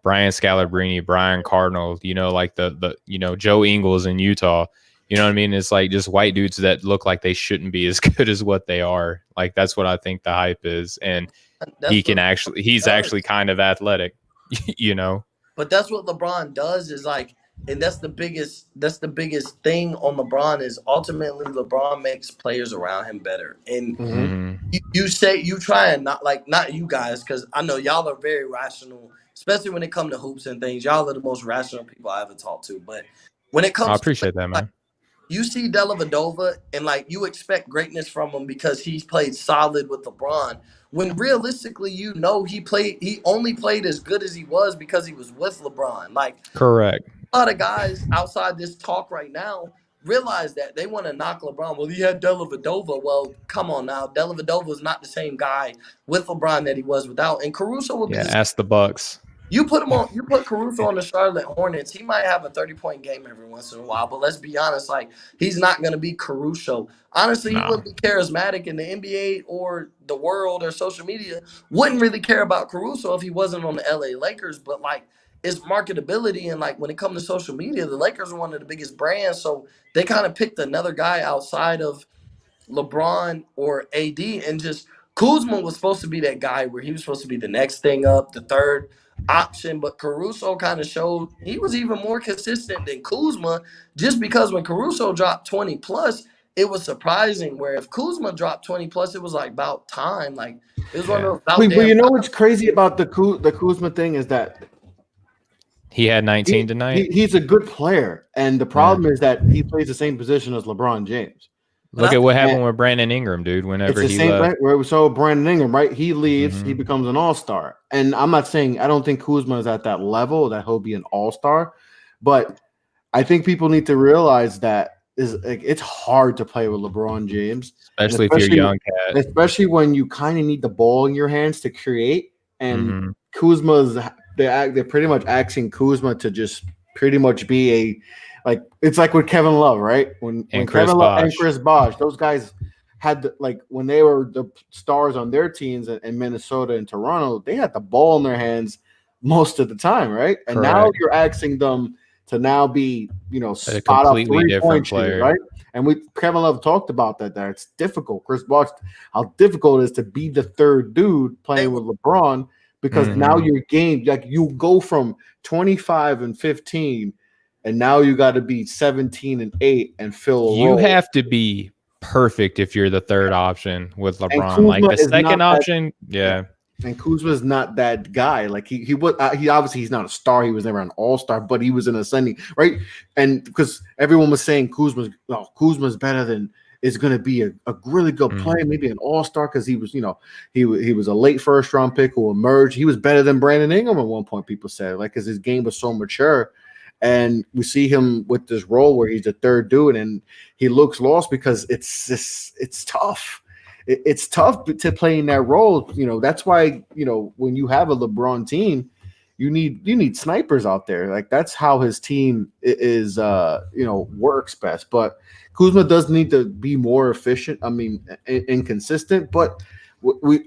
Brian Scalabrine, Brian Cardinal, like the Joe Ingles in Utah. You know what I mean? It's like just white dudes that look like they shouldn't be as good as what they are. Like that's what I think the hype is. And he's actually kind of athletic, you know. But that's what LeBron does is like, and that's the biggest thing on LeBron is ultimately LeBron makes players around him better. And you say you try and not you guys because I know y'all are very rational, especially when it comes to hoops and things. Y'all are the most rational people I ever talked to. But when it I comes to appreciate that, like, man. you see Dellavedova and like you expect greatness from him because he's played solid with LeBron. When realistically, he only played as good as he was because he was with LeBron. Like Correct. a lot of guys outside this talk right now realize that they want to knock LeBron. Well, he had Dellavedova. Well, come on now. Dellavedova was not the same guy with LeBron that he was without. And Caruso would be Yeah, ask the Bucks. you put Caruso on the Charlotte Hornets. He might have a 30-point game every once in a while, but let's be honest, like he's not going to be Caruso. Honestly, he Nah. wouldn't be charismatic in the NBA or the world or social media. Wouldn't really care about Caruso if he wasn't on the LA Lakers, but like it's marketability and like when it comes to social media, the Lakers are one of the biggest brands, so they kind of picked another guy outside of LeBron or AD, and just Kuzma was supposed to be that guy where he was supposed to be the next thing up, the third option. But Caruso kind of showed he was even more consistent than Kuzma, just because when Caruso dropped 20 plus, it was surprising. Where if Kuzma dropped 20 plus, it was like about time. Like it was one of those about But damn you know time. what's crazy about the Kuzma thing is that he had 19 tonight. He's a good player, and the problem is that he plays the same position as LeBron James. Look at what happened with Brandon Ingram, dude. Whenever it's the he same, left, right? So Brandon Ingram, right? He leaves, he becomes an all-star, and I'm not saying I don't think Kuzma is at that level that he'll be an all-star, but I think people need to realize that it's hard to play with LeBron James, especially if you're a young cat, especially when you kind of need the ball in your hands to create. And Kuzma's they're pretty much asking Kuzma to just pretty much be like it's like with Kevin Love, right? When Kevin Love and Chris Bosh, those guys had like when they were the stars on their teams in Minnesota and Toronto, they had the ball in their hands most of the time, right? And now you're asking them to now be, spot up 3-point shooter, right? And Kevin Love talked about that it's difficult. Chris Bosh, how difficult it is to be the third dude playing with LeBron because now your game, like you go from 25 and 15, and now you got to be 17 and 8 and fill a role. Have to be perfect if you're the third option with LeBron. Like the second option, And Kuzma's not that guy. Like he obviously he's not a star. He was never an all-star, but he was an ascending, right? And because everyone was saying Kuzma's better than is going to be a really good player, maybe an all-star because he was, he was a late first-round pick who emerged. He was better than Brandon Ingram at one point. People said like because his game was so mature. And we see him with this role where he's the third dude, and he looks lost because it's tough. It's tough to play in that role. That's why when you have a LeBron team, you need snipers out there. Like that's how his team is works best. But Kuzma does need to be more efficient. I mean, inconsistent, but.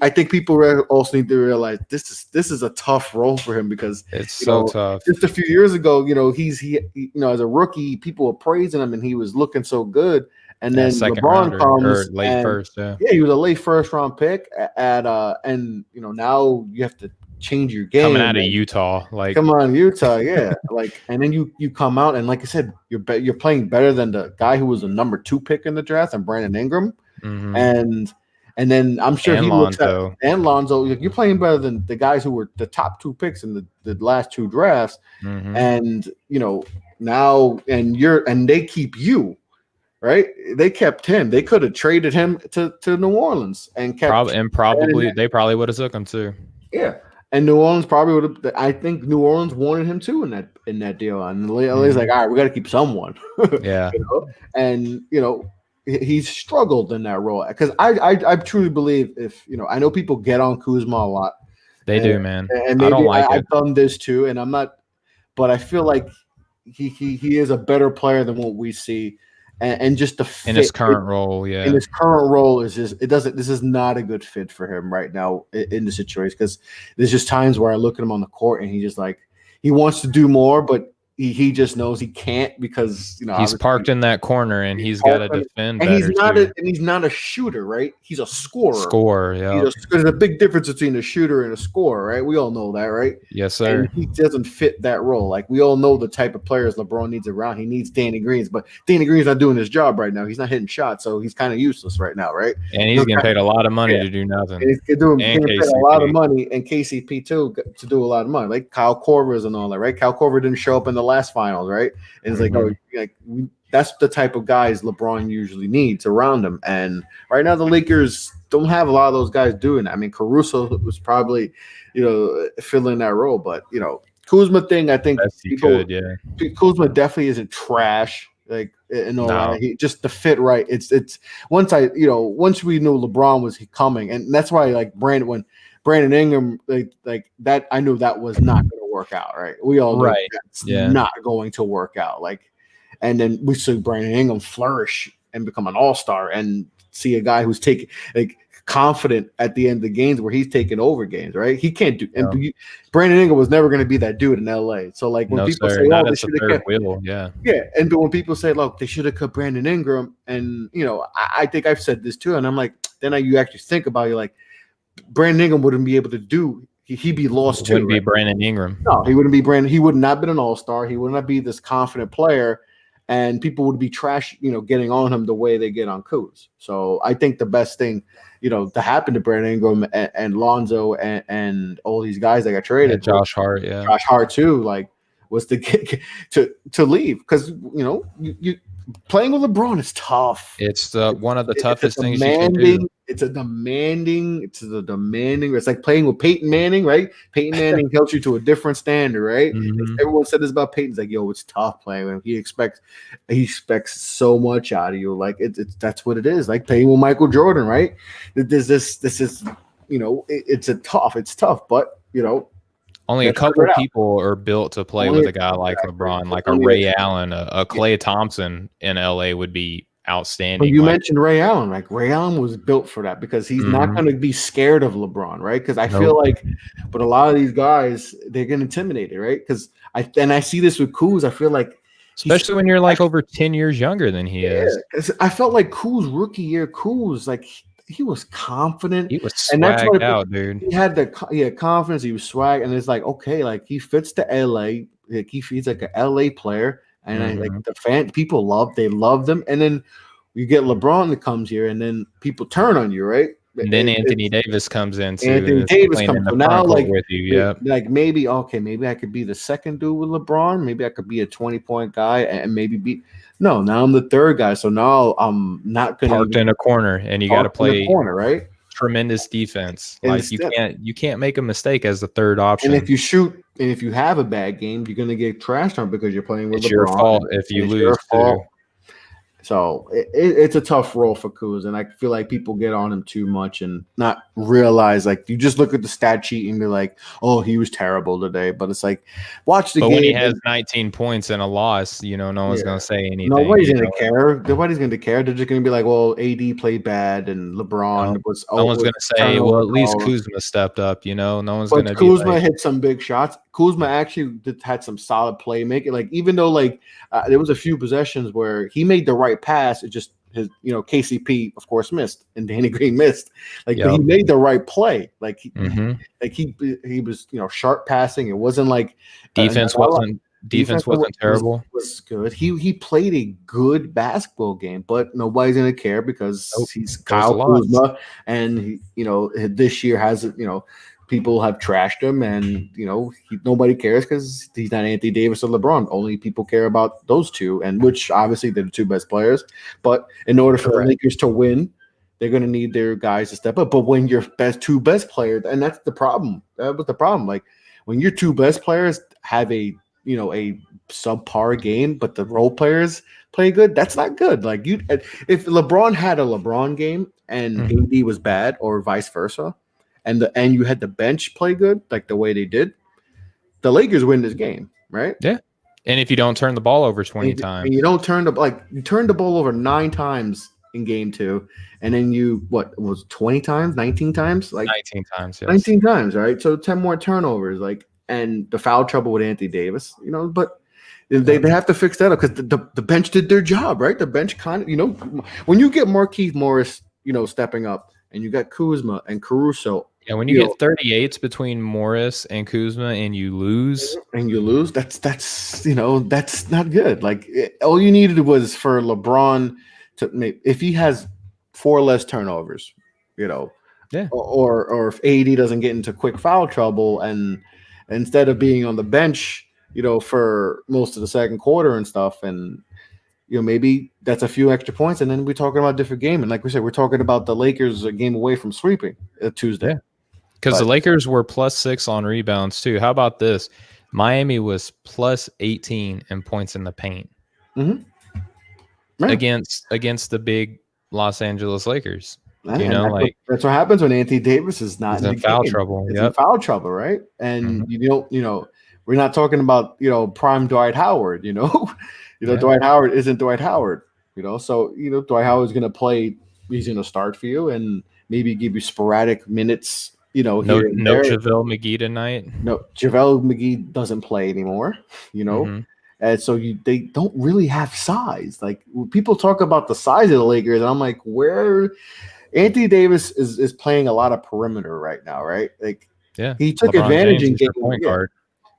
I think people also need to realize this is a tough role for him because it's so tough. Just a few years ago, he as a rookie, people were praising him and he was looking so good. And then LeBron comes late first, yeah, he was a late first round pick and now you have to change your game. Coming out of Utah, like come on, Utah, yeah, like and then you come out and like I said, you're playing better than the guy who was a number 2 pick in the draft and Brandon Ingram, and then I'm sure he looks at Lonzo. You're playing better than the guys who were the top 2 picks in the last 2 drafts, and now and they keep you, right? They kept him. They could have traded him to New Orleans and kept they probably would have took him too. Yeah, and New Orleans probably would have. I think New Orleans wanted him too in that deal, and LA's like, all right, we got to keep someone. Yeah, and he's struggled in that role because I truly believe if I know people get on Kuzma a lot. They do, man. And maybe I don't like it. I've done this too, and I'm not, but I feel like he is a better player than what we see, and just the fit in his current role, yeah. In his current role is just this is not a good fit for him right now in the situation because there's just times where I look at him on the court and he just like he wants to do more, but he just knows he can't because he's parked in that corner and he's got to defend. And he's not a shooter, right? He's a scorer. Yeah. There's a big difference between a shooter and a scorer, right? We all know that, right? Yes, sir. And he doesn't fit that role. Like we all know the type of players LeBron needs around. He needs Danny Green's, but Danny Green's not doing his job right now. He's not hitting shots, so he's kind of useless right now, right? And he's getting paid a lot of money to do nothing. And he's getting paid a lot of money, and KCP too to do a lot of money, like Kyle Korver's and all that, right? Kyle Korver didn't show up in the last finals, right? And it's that's the type of guys LeBron usually needs around him. And right now the Lakers don't have a lot of those guys doing that. I mean, Caruso was probably, filling that role, but Kuzma thing, I think Kuzma definitely isn't trash. Like and all that. He just the fit right. It's once we knew LeBron was coming, and that's why like when Brandon Ingram like that, I knew that was not going to work out. Right, we all know that's not going to work out. Like, and then we see Brandon Ingram flourish and become an all-star, and see a guy who's taking like confident at the end of the games where he's taking over games. Right, he can't do. And Brandon Ingram was never going to be that dude in LA. So like when people say, "Oh, they should have kept," and but when people say, "Look, they should have cut Brandon Ingram," and I think I've said this too, and I'm like, then you actually think about it, you're like. Brandon Ingram wouldn't be able to do. He'd be lost too. Wouldn't be Brandon Ingram. No, he wouldn't be Brandon. He would not have been an all-star. He would not be this confident player, and people would be trash. Getting on him the way they get on Kuz. So I think the best thing, to happen to Brandon Ingram and Lonzo and all these guys that got traded. Josh Hart, Josh Hart too. Like was to get to leave because you playing with LeBron is tough. It's one of the toughest things you can do. It's demanding. It's like playing with Peyton Manning, right? Peyton Manning helps you to a different standard, right? Everyone said this about Peyton. It's like, yo, it's tough playing with him. He expects so much out of you. Like that's what it is. Like playing with Michael Jordan, right? This is it's tough, but only a couple people are built to play with a guy like LeBron, like a Ray Allen, a Klay Thompson in LA would be outstanding. But you mentioned Ray Allen. Like Ray Allen was built for that because he's not going to be scared of LeBron, right? Because I feel like, but a lot of these guys they get intimidated, right? Because I see this with Kuz. I feel like, especially when you're like over 10 years younger than he is. I felt like Kuz rookie year, Kuz like he was confident. He was swagged out, dude. He had confidence. He was swag, and it's like okay, like he fits the LA. Like he's like an LA player. And like the people love them, and then you get LeBron that comes here, and then people turn on you, right? And then Anthony Davis comes in too. Anthony Davis comes in the so now, like with you. Yeah, like maybe maybe I could be the second dude with LeBron. Maybe I could be a 20-point guy and maybe be. No, now I'm the third guy. So now I'm not going to parked in a corner, and you got to play in the corner, right? Tremendous defense. And like you can't make a mistake as the third option. And if you shoot, and if you have a bad game, you're going to get trashed on because you're playing with LeBron. It's your fault if you lose too. So it's a tough role for Kuz, and I feel like people get on him too much and not realize, like, you just look at the stat sheet and be like, oh, he was terrible today. But it's like, watch the game. But when he has 19 points and a loss, no one's going to say anything. Nobody's going to care. Nobody's going to care. They're just going to be like, well, AD played bad and LeBron was. No one's going to say, well, at least Kuzma stepped up. No one's going to. Kuzma hit some big shots. Kuzma actually had some solid playmaking. Like, even though there was a few possessions where he made the right pass, it just his KCP of course missed and Danny Green missed. But he made the right play. Like he was sharp passing. It wasn't like defense wasn't terrible. Was good. He played a good basketball game, but nobody's gonna care because he's Kyle Kuzma, and this year has people have trashed him, and nobody cares because he's not Anthony Davis or LeBron. Only people care about those two, and which obviously they're the two best players. But in order for the Lakers to win, they're going to need their guys to step up. But when your two best players, and that's the problem. That was the problem. Like, when your two best players have a subpar game, but the role players play good, that's not good. Like, if LeBron had a LeBron game and AD was bad, or vice versa, and you had the bench play good, like the way they did, the Lakers win this game, right? Yeah. And if you don't turn the ball over 20 times, and you don't turn you turned the ball over 9 times in game 2, and then you 20 times, 19 times, 19 times, yes. 19 times, right? So 10 more turnovers, and the foul trouble with Anthony Davis, but they have to fix that up because the bench did their job, right? The bench kind of, when you get Markieff Morris, stepping up, and you got Kuzma and Caruso. Yeah, when you get 38s between Morris and Kuzma and you lose, that's not good. Like, all you needed was for LeBron to make, if he has 4 less turnovers, or if AD doesn't get into quick foul trouble, and instead of being on the bench, for most of the second quarter and stuff, and maybe that's a few extra points, and then we're talking about a different game. And like we said, we're talking about the Lakers a game away from sweeping Tuesday. Yeah. Because the Lakers were +6 on rebounds too. How about this? Miami was +18 in points in the paint against the big Los Angeles Lakers. That's what happens when Anthony Davis is not in foul trouble. It's in foul trouble, right? And we're not talking about prime Dwight Howard. Dwight Howard isn't Dwight Howard. So Dwight Howard's going to play. He's going to start for you and maybe give you sporadic minutes. No JaVale McGee tonight. No, JaVale McGee doesn't play anymore. And so they don't really have size. Like, people talk about the size of the Lakers, and I'm like, where Anthony Davis is playing a lot of perimeter right now, right? Like, he took advantage in game point guard.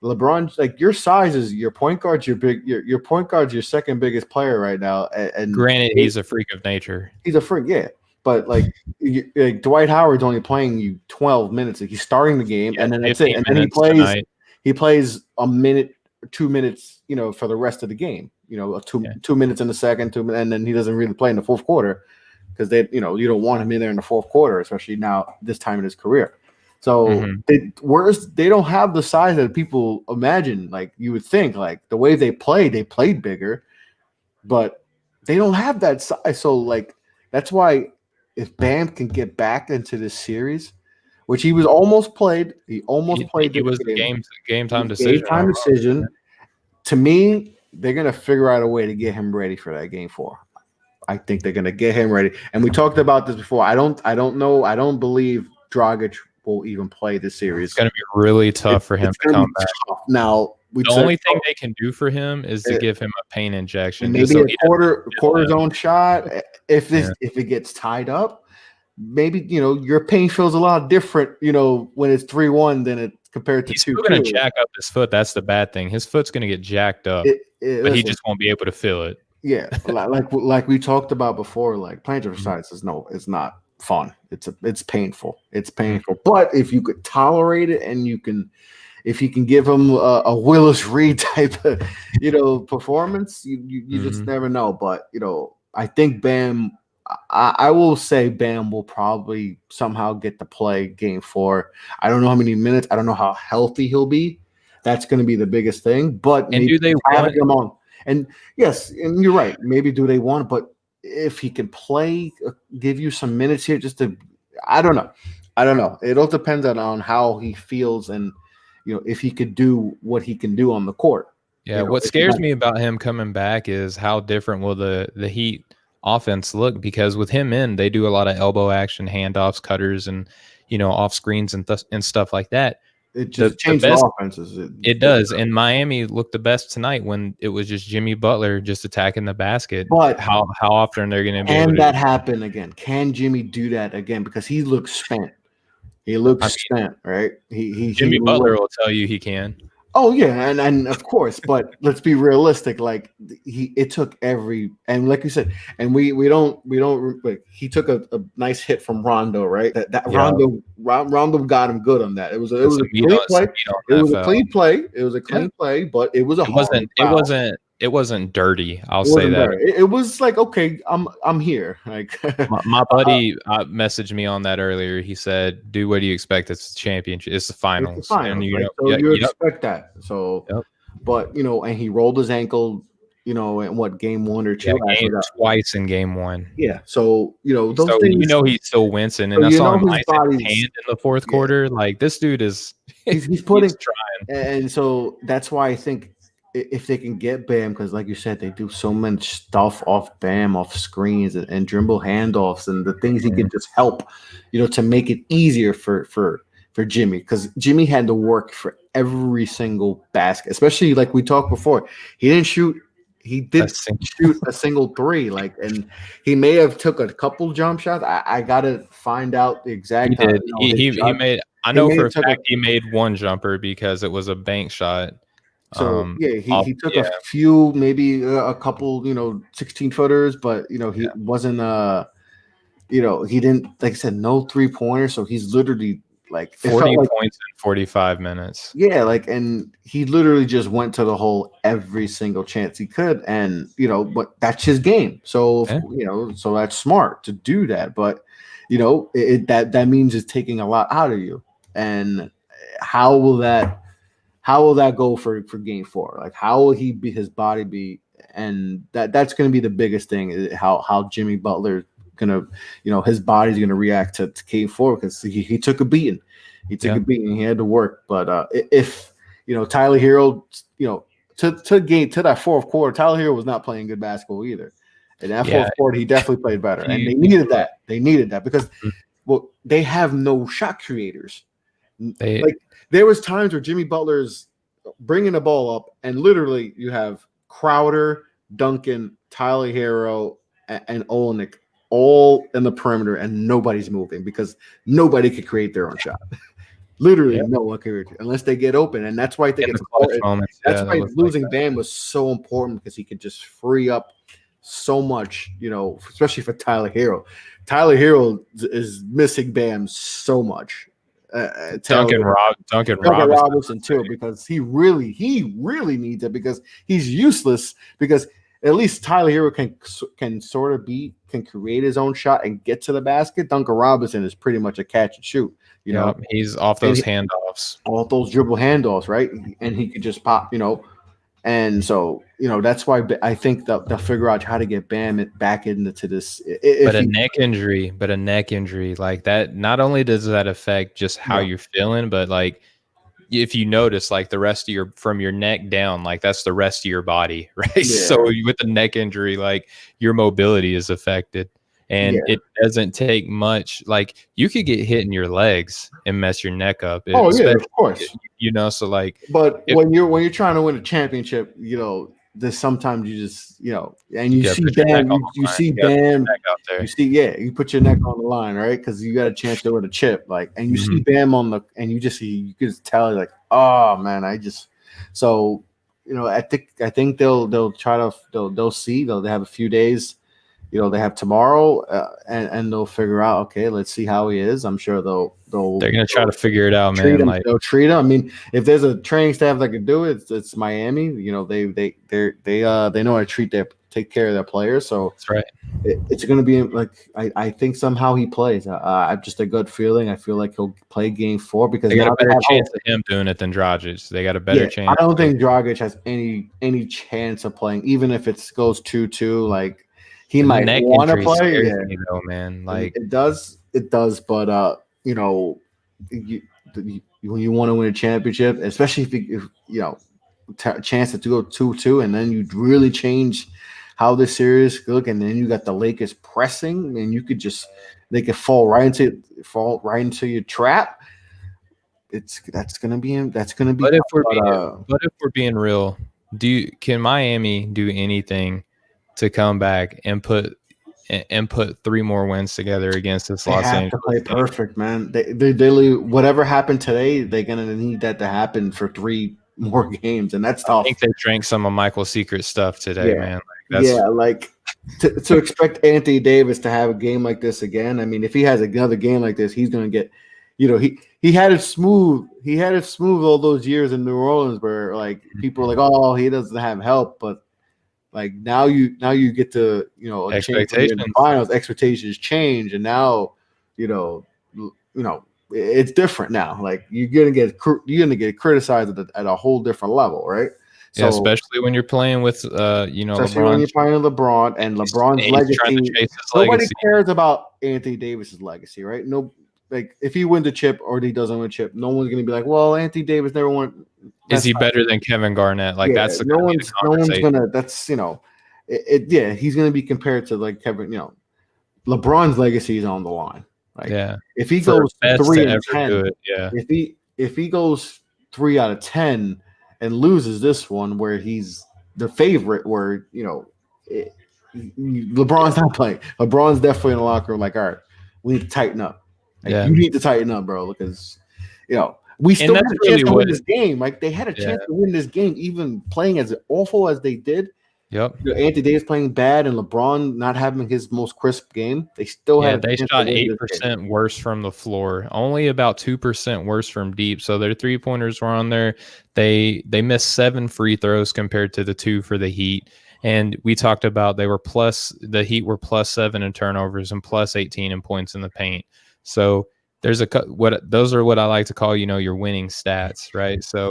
LeBron, like, your size is your point guard's your point guard's your second biggest player right now. And granted, he's a freak of nature. He's a freak, yeah. But like Dwight Howard's only playing you 12 minutes. Like, he's starting the game, and then that's it. And then he plays a minute, 2 minutes, for the rest of the game. 2 minutes in the second, and then he doesn't really play in the fourth quarter because you don't want him in there in the fourth quarter, especially now this time in his career. So they don't have the size that people imagine. Like, you would think, like, the way they played bigger, but they don't have that size. So, like, that's why, if Bam can get back into this series, which he was almost played, he played. It was the game time decision. Game time decision. To me, they're gonna figure out a way to get him ready for that game 4. I think they're gonna get him ready. And we talked about this before. I don't know. I don't believe Dragic will even play this series. It's gonna be really tough for him to come back. Now, the only thing they can do for him is to give him a pain injection. Maybe a quarter zone shot. If it gets tied up, maybe your pain feels a lot different. When it's 3-1 than it compared to 2-2. He's still going to jack up his foot. That's the bad thing. His foot's going to get jacked up, but he just won't be able to feel it. Yeah, like we talked about before. Like, plantar fasciitis is not fun. It's painful. It's painful. But if you could tolerate it, and if you can give him a Willis Reed type of, performance, you just never know. But I think Bam. I will say Bam will probably somehow get to play Game 4. I don't know how many minutes. I don't know how healthy he'll be. That's going to be the biggest thing. But and do they having him on? And yes, and you're right. Maybe do they want? But if he can play, give you some minutes here, just to, I don't know. It all depends on how he feels, and if he could do what he can do on the court. Yeah, what scares me about him coming back is how different will the Heat offense look, because with him in, they do a lot of elbow action, handoffs, cutters, and off screens and stuff like that. It just changed the offenses. It does, and Miami looked the best tonight when it was just Jimmy Butler just attacking the basket. But how often they're going to be? Can that happen again? Can Jimmy do that again? Because he looks spent. He looks spent, right? Jimmy Butler will tell you he can. Oh yeah, and of course, but let's be realistic. Like it took and like you said, and we don't. Like, he took a nice hit from Rondo, right? That Rondo got him good on that. It was a clean play. It was a clean play. It was a clean play, but it was It wasn't dirty. I'll say that. It was like, okay, I'm here. Like my buddy messaged me on that earlier. He said, "Do what do you expect? It's the championship. It's the finals." It's the finals, and you expect that. So, but and he rolled his ankle. In what, game 1 or 2? Twice in game 1. Yeah. So those things. He's still wincing, and I saw him ice his hand in the fourth quarter. Like, this dude is he's putting trying, and so that's why I think, if they can get Bam, because like you said, they do so much stuff off Bam, off screens and dribble handoffs, and the things he can just help, to make it easier for Jimmy, because Jimmy had to work for every single basket, especially like we talked before. He didn't shoot. He didn't shoot a single three, and he may have took a couple jump shots. I gotta find out the exact. He did. He made. I know for a fact he made one jumper because it was a bank shot. So he took a few, maybe a couple, 16-footers, but he wasn't he didn't, like I said, no 3-pointers. So he's literally like 40 points in 45 minutes. Yeah, and he literally just went to the hole every single chance he could, and but that's his game. So so that's smart to do that, but that means it's taking a lot out of you. And how will that go for game 4? Like, how will his body be? And that's going to be the biggest thing, how Jimmy Butler gonna, his body's gonna react to game 4, because he took a beating. He took a beating. He had to work. But if Tyler Hero, to that fourth quarter, Tyler Hero was not playing good basketball either. In that fourth quarter, he definitely played better, and they needed that. They needed that because they have no shot creators. There was times where Jimmy Butler's bringing the ball up, and literally you have Crowder, Duncan, Tyler Hero, and Olenek all in the perimeter, and nobody's moving because nobody could create their own shot. Literally, no one can, unless they get open, and that's why I think it's important. That's why losing Bam was so important, because he could just free up so much, especially for Tyler Hero. Tyler Hero is missing Bam so much. Duncan Robinson too, because he really needs it, because he's useless, because at least Tyler Hero can sort of can create his own shot and get to the basket. Duncan Robinson is pretty much a catch and shoot. He's off those handoffs, all those dribble handoffs, right? And he could just pop, and so that's why I think they'll figure out how to get Bam back into this. But a neck injury like that, not only does that affect just how you're feeling, but like, if you notice, like, the rest of from your neck down, like, that's the rest of your body, right? So with the neck injury, like, your mobility is affected, and it doesn't take much. Like, you could get hit in your legs and mess your neck up. Oh yeah, of course. So like, but when you're trying to win a championship, there's sometimes you just and you see Bam, you see Bam, you put your neck on the line, right? Because you got a chance to win a chip, like, and you see Bam and you can just tell, like, oh man, I think they'll try to they'll see, they'll have a few days, they have tomorrow, and they'll figure out. Okay, let's see how he is. I'm sure they're gonna try to figure it out, man. Like they'll treat him. I mean, if there's a training staff that can do it, it's Miami. They know how to take care of their players. So that's right. It's going to be like I think somehow he plays. I've just a good feeling. I feel like he'll play Game 4 because they got now a better chance of him doing it than Dragic. They got a better chance. I don't think Dragic has any chance of playing, even if it goes 2-2. Like he might want to play. Me though, man. Like it does. But when you want to win a championship, especially if chance to go 2-2, and then you really change how the series look, and then you got the Lakers pressing, and they could fall right into your trap. That's gonna be. But if we're being real, can Miami do anything to come back and put 3 more wins together against this Los Angeles? To play perfect, man. They whatever happened today, they're gonna need that to happen for 3 more games, and that's tough. I think they drank some of Michael's secret stuff today, man. To expect Anthony Davis to have a game like this again. I mean, if he has another game like this, he's gonna get. He had it smooth. He had it smooth all those years in New Orleans, where like people are like, "Oh, he doesn't have help," but like now you get to expectations. Finals expectations change, and now it's different now. Like you're gonna get criticized at a whole different level, right? So, especially when you're playing with LeBron. When you're playing with LeBron and LeBron's legacy. Nobody cares about Anthony Davis's legacy, right? No, like if he wins a chip or he doesn't win a chip, no one's gonna be like, well, Anthony Davis never won. Is he better than Kevin Garnett? Like that's no one's gonna. That's he's gonna be compared to like Kevin. LeBron's legacy is on the line. Like, if he goes 3 and 10, if he goes 3 out of 10 and loses this one, where he's the favorite, where LeBron's not playing. LeBron's definitely in the locker room. Like, all right, we need to tighten up. Like, you need to tighten up, bro, because we still had a chance to win this game. Like they had a chance to win this game, even playing as awful as they did. Yep. Anthony Davis playing bad and LeBron not having his most crisp game. They still had. They shot 8% worse from the floor, only about 2% worse from deep. So their 3-pointers were on there. They missed 7 free throws compared to the 2 for the Heat. And we talked about the Heat were +7 in turnovers and +18 in points in the paint. So those are what I like to call your winning stats, right? So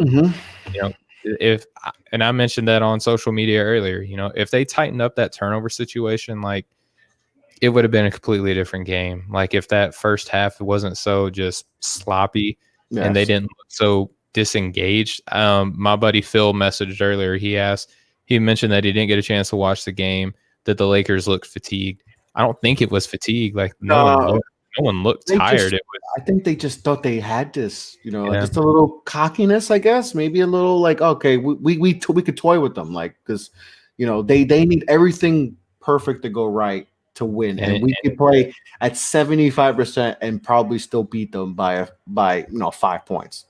and I mentioned that on social media earlier, if they tightened up that turnover situation, like it would have been a completely different game. Like if that first half wasn't so just sloppy and they didn't look so disengaged. My buddy Phil messaged earlier. He mentioned that he didn't get a chance to watch the game, that the Lakers looked fatigued. I don't think it was fatigue. Like no one looked tired. I think they just thought they had this, just a little cockiness, I guess. Maybe a little like, okay, we could toy with them, like because they need everything perfect to go right to win, and we could play at 75% and probably still beat them by 5 points.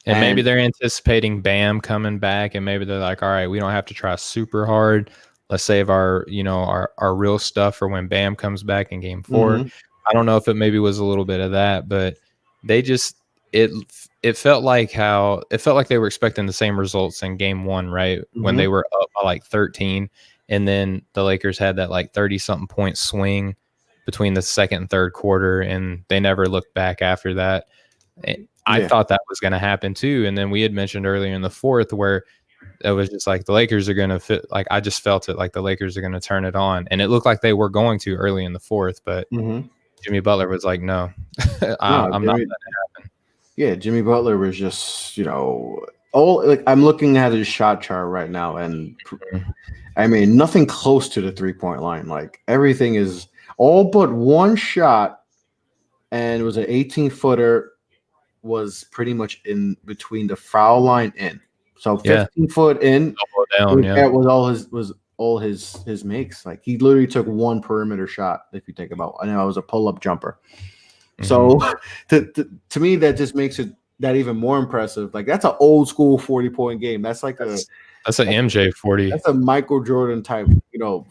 And maybe they're anticipating Bam coming back, and maybe they're like, all right, we don't have to try super hard. Let's save our real stuff for when Bam comes back in Game 4. Mm-hmm. I don't know if it maybe was a little bit of that, but they just it felt like they were expecting the same results in Game 1, right? Mm-hmm. When they were up by like 13, and then the Lakers had that like 30-something point swing between the second and third quarter, and they never looked back after that. I thought that was going to happen too, and then we had mentioned earlier in the fourth where it was just like the Lakers are going to fit. Like I just felt it like the Lakers are going to turn it on, and it looked like they were going to early in the fourth, but. Mm-hmm. Jimmy Butler was like, no, I'm not letting it happen. Yeah, Jimmy Butler was just, I'm looking at his shot chart right now, and I mean, nothing close to the 3-point line. Like everything is all but one shot, and it was an 18-footer, was pretty much in between the foul line in. So 15-foot in, that was all his makes. Like he literally took one perimeter shot. If you think about, I know it was a pull-up jumper. Mm-hmm. So to me, that just makes it that even more impressive. Like that's an old school 40-point game. That's like that's an MJ 40. That's a Michael Jordan type,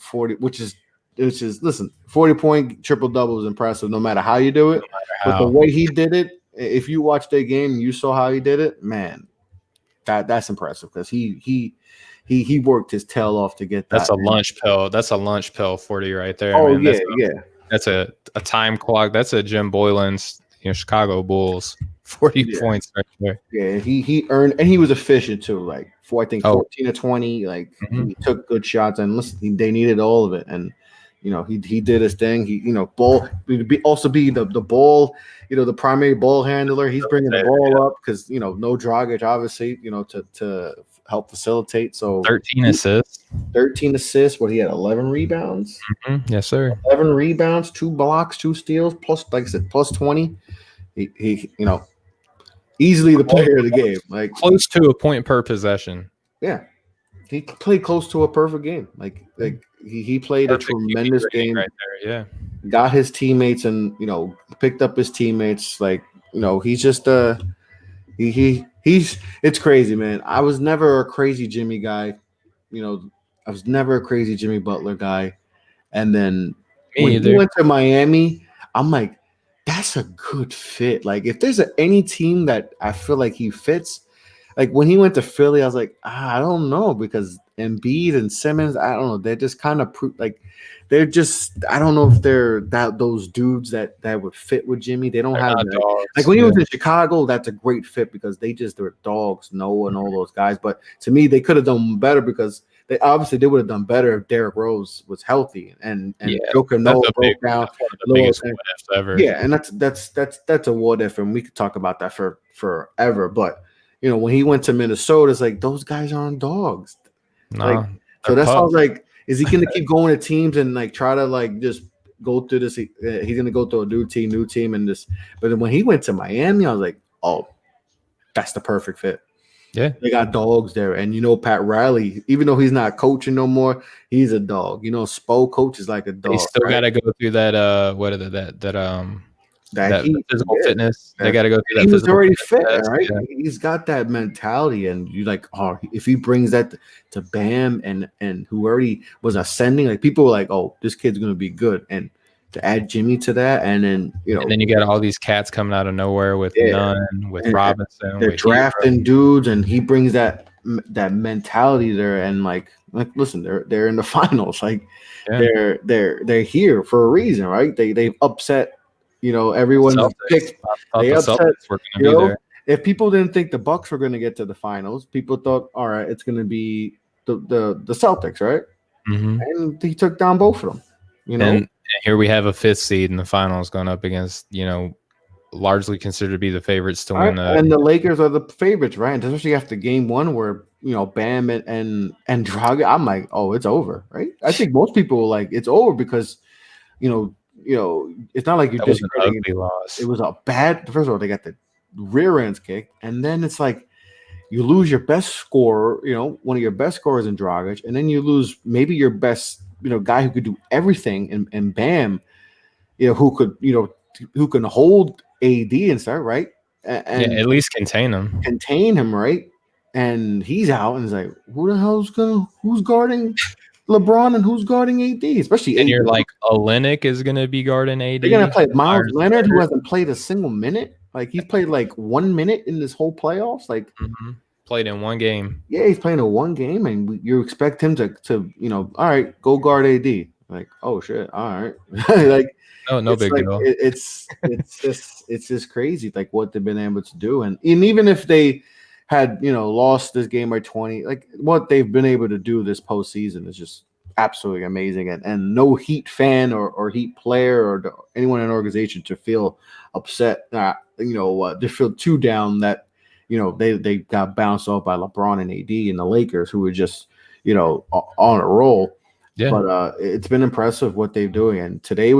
40, which is it's just listen. 40-point triple double is impressive, no matter how you do it. But the How. way he did it, if you watched that game, and you saw how he did it. Man, that's impressive because he worked his tail off to get that. That's a lunch pill. That's a lunch pill 40 right there. Oh man. yeah. That's a time clock. That's a Jim Boylan's Chicago Bulls 40 points right there. Yeah, he earned, and he was efficient too. Like I think 14 to 20. Like Mhm. he took good shots, and listen, they needed all of it. And he did his thing. He ball also be the ball, the primary ball handler. He's bringing the ball up because no Dragic obviously to help facilitate. So 13 assists. 13 assists. What he had 11 rebounds. Mm-hmm. Yes, sir. 11 rebounds, 2 blocks, 2 steals, plus like I said, plus 20. He easily the player of the game. Like close to a point per possession. Yeah. He played close to a perfect game. Like he played perfect, a tremendous game right there. Yeah. Got his teammates and picked up his teammates. Like he's just he's it's crazy, man. I was never a crazy Jimmy guy. I was never a crazy Jimmy Butler guy. And then when he went to Miami, I'm like, that's a good fit. Like if there's any team that I feel like he fits. Like when he went to Philly, I was like, I don't know, because Embiid and Simmons, I don't know. They're just kind of they're just. I don't know if they're those dudes that would fit with Jimmy. They don't have like when he was in Chicago, that's a great fit because they're dogs, Noah and all those guys. But to me, they could have done better because they would have done better if Derrick Rose was healthy and Joker Noah broke down. Ever. Yeah, and that's a what if, and we could talk about that for forever, but. When he went to Minnesota, it's like those guys aren't dogs. No, so that's how I was like, is he going to keep going to teams and like try to like just go through this? He's going to go to a new team, and this. But then when he went to Miami, I was like, oh, that's the perfect fit. Yeah, they got dogs there, and Pat Riley, even though he's not coaching no more, he's a dog. Spo coaches like a dog. They still got to go through that. That physical fitness. They got to go through that. He was already fit, right? Yeah. He's got that mentality, and you like, if he brings that to Bam and who already was ascending, like people were like, oh, this kid's gonna be good, and to add Jimmy to that, and then and then you got all these cats coming out of nowhere with Nunn, with Robinson. They're drafting dudes, and he brings that mentality there, and like listen, they're in the finals, like they're here for a reason, right? They've upset. Everyone picked. They upset. If people didn't think the Bucks were going to get to the finals, people thought, all right, it's going to be the Celtics, right? Mm-hmm. And he took down both of them. And here we have a 5th seed in the finals going up against largely considered to be the favorites to win. And the Lakers are the favorites, right? And especially after Game 1, where Bam and Dragic, I'm like, oh, it's over, right? I think most people were like, it's over because it's not like you just loss. It was a bad. First of all, they got the rear ends kicked, and then it's like you lose your best scorer. One of your best scorers in Dragic, and then you lose maybe your best, guy who could do everything, and Bam, who can hold AD and stuff, right? And at least contain him, right? And he's out, and it's like, who's guarding LeBron and who's guarding AD, especially and AD. You're like, Olynyk is going to be guarding AD. They're going to play Miles Leonard, who hasn't played a single minute. Like he's played like 1 minute in this whole playoffs. Like played in one game. Yeah, he's playing in one game, and you expect him to all right, go guard AD. Like, oh shit, all right, like no big deal. It's just crazy, like what they've been able to do, and even if they had lost this game by 20, like what they've been able to do this postseason is just absolutely amazing, and no Heat fan or Heat player or anyone in the organization to feel upset, to feel too down that they got bounced off by LeBron and AD and the Lakers, who were just on a roll. Yeah. But it's been impressive what they're doing, and today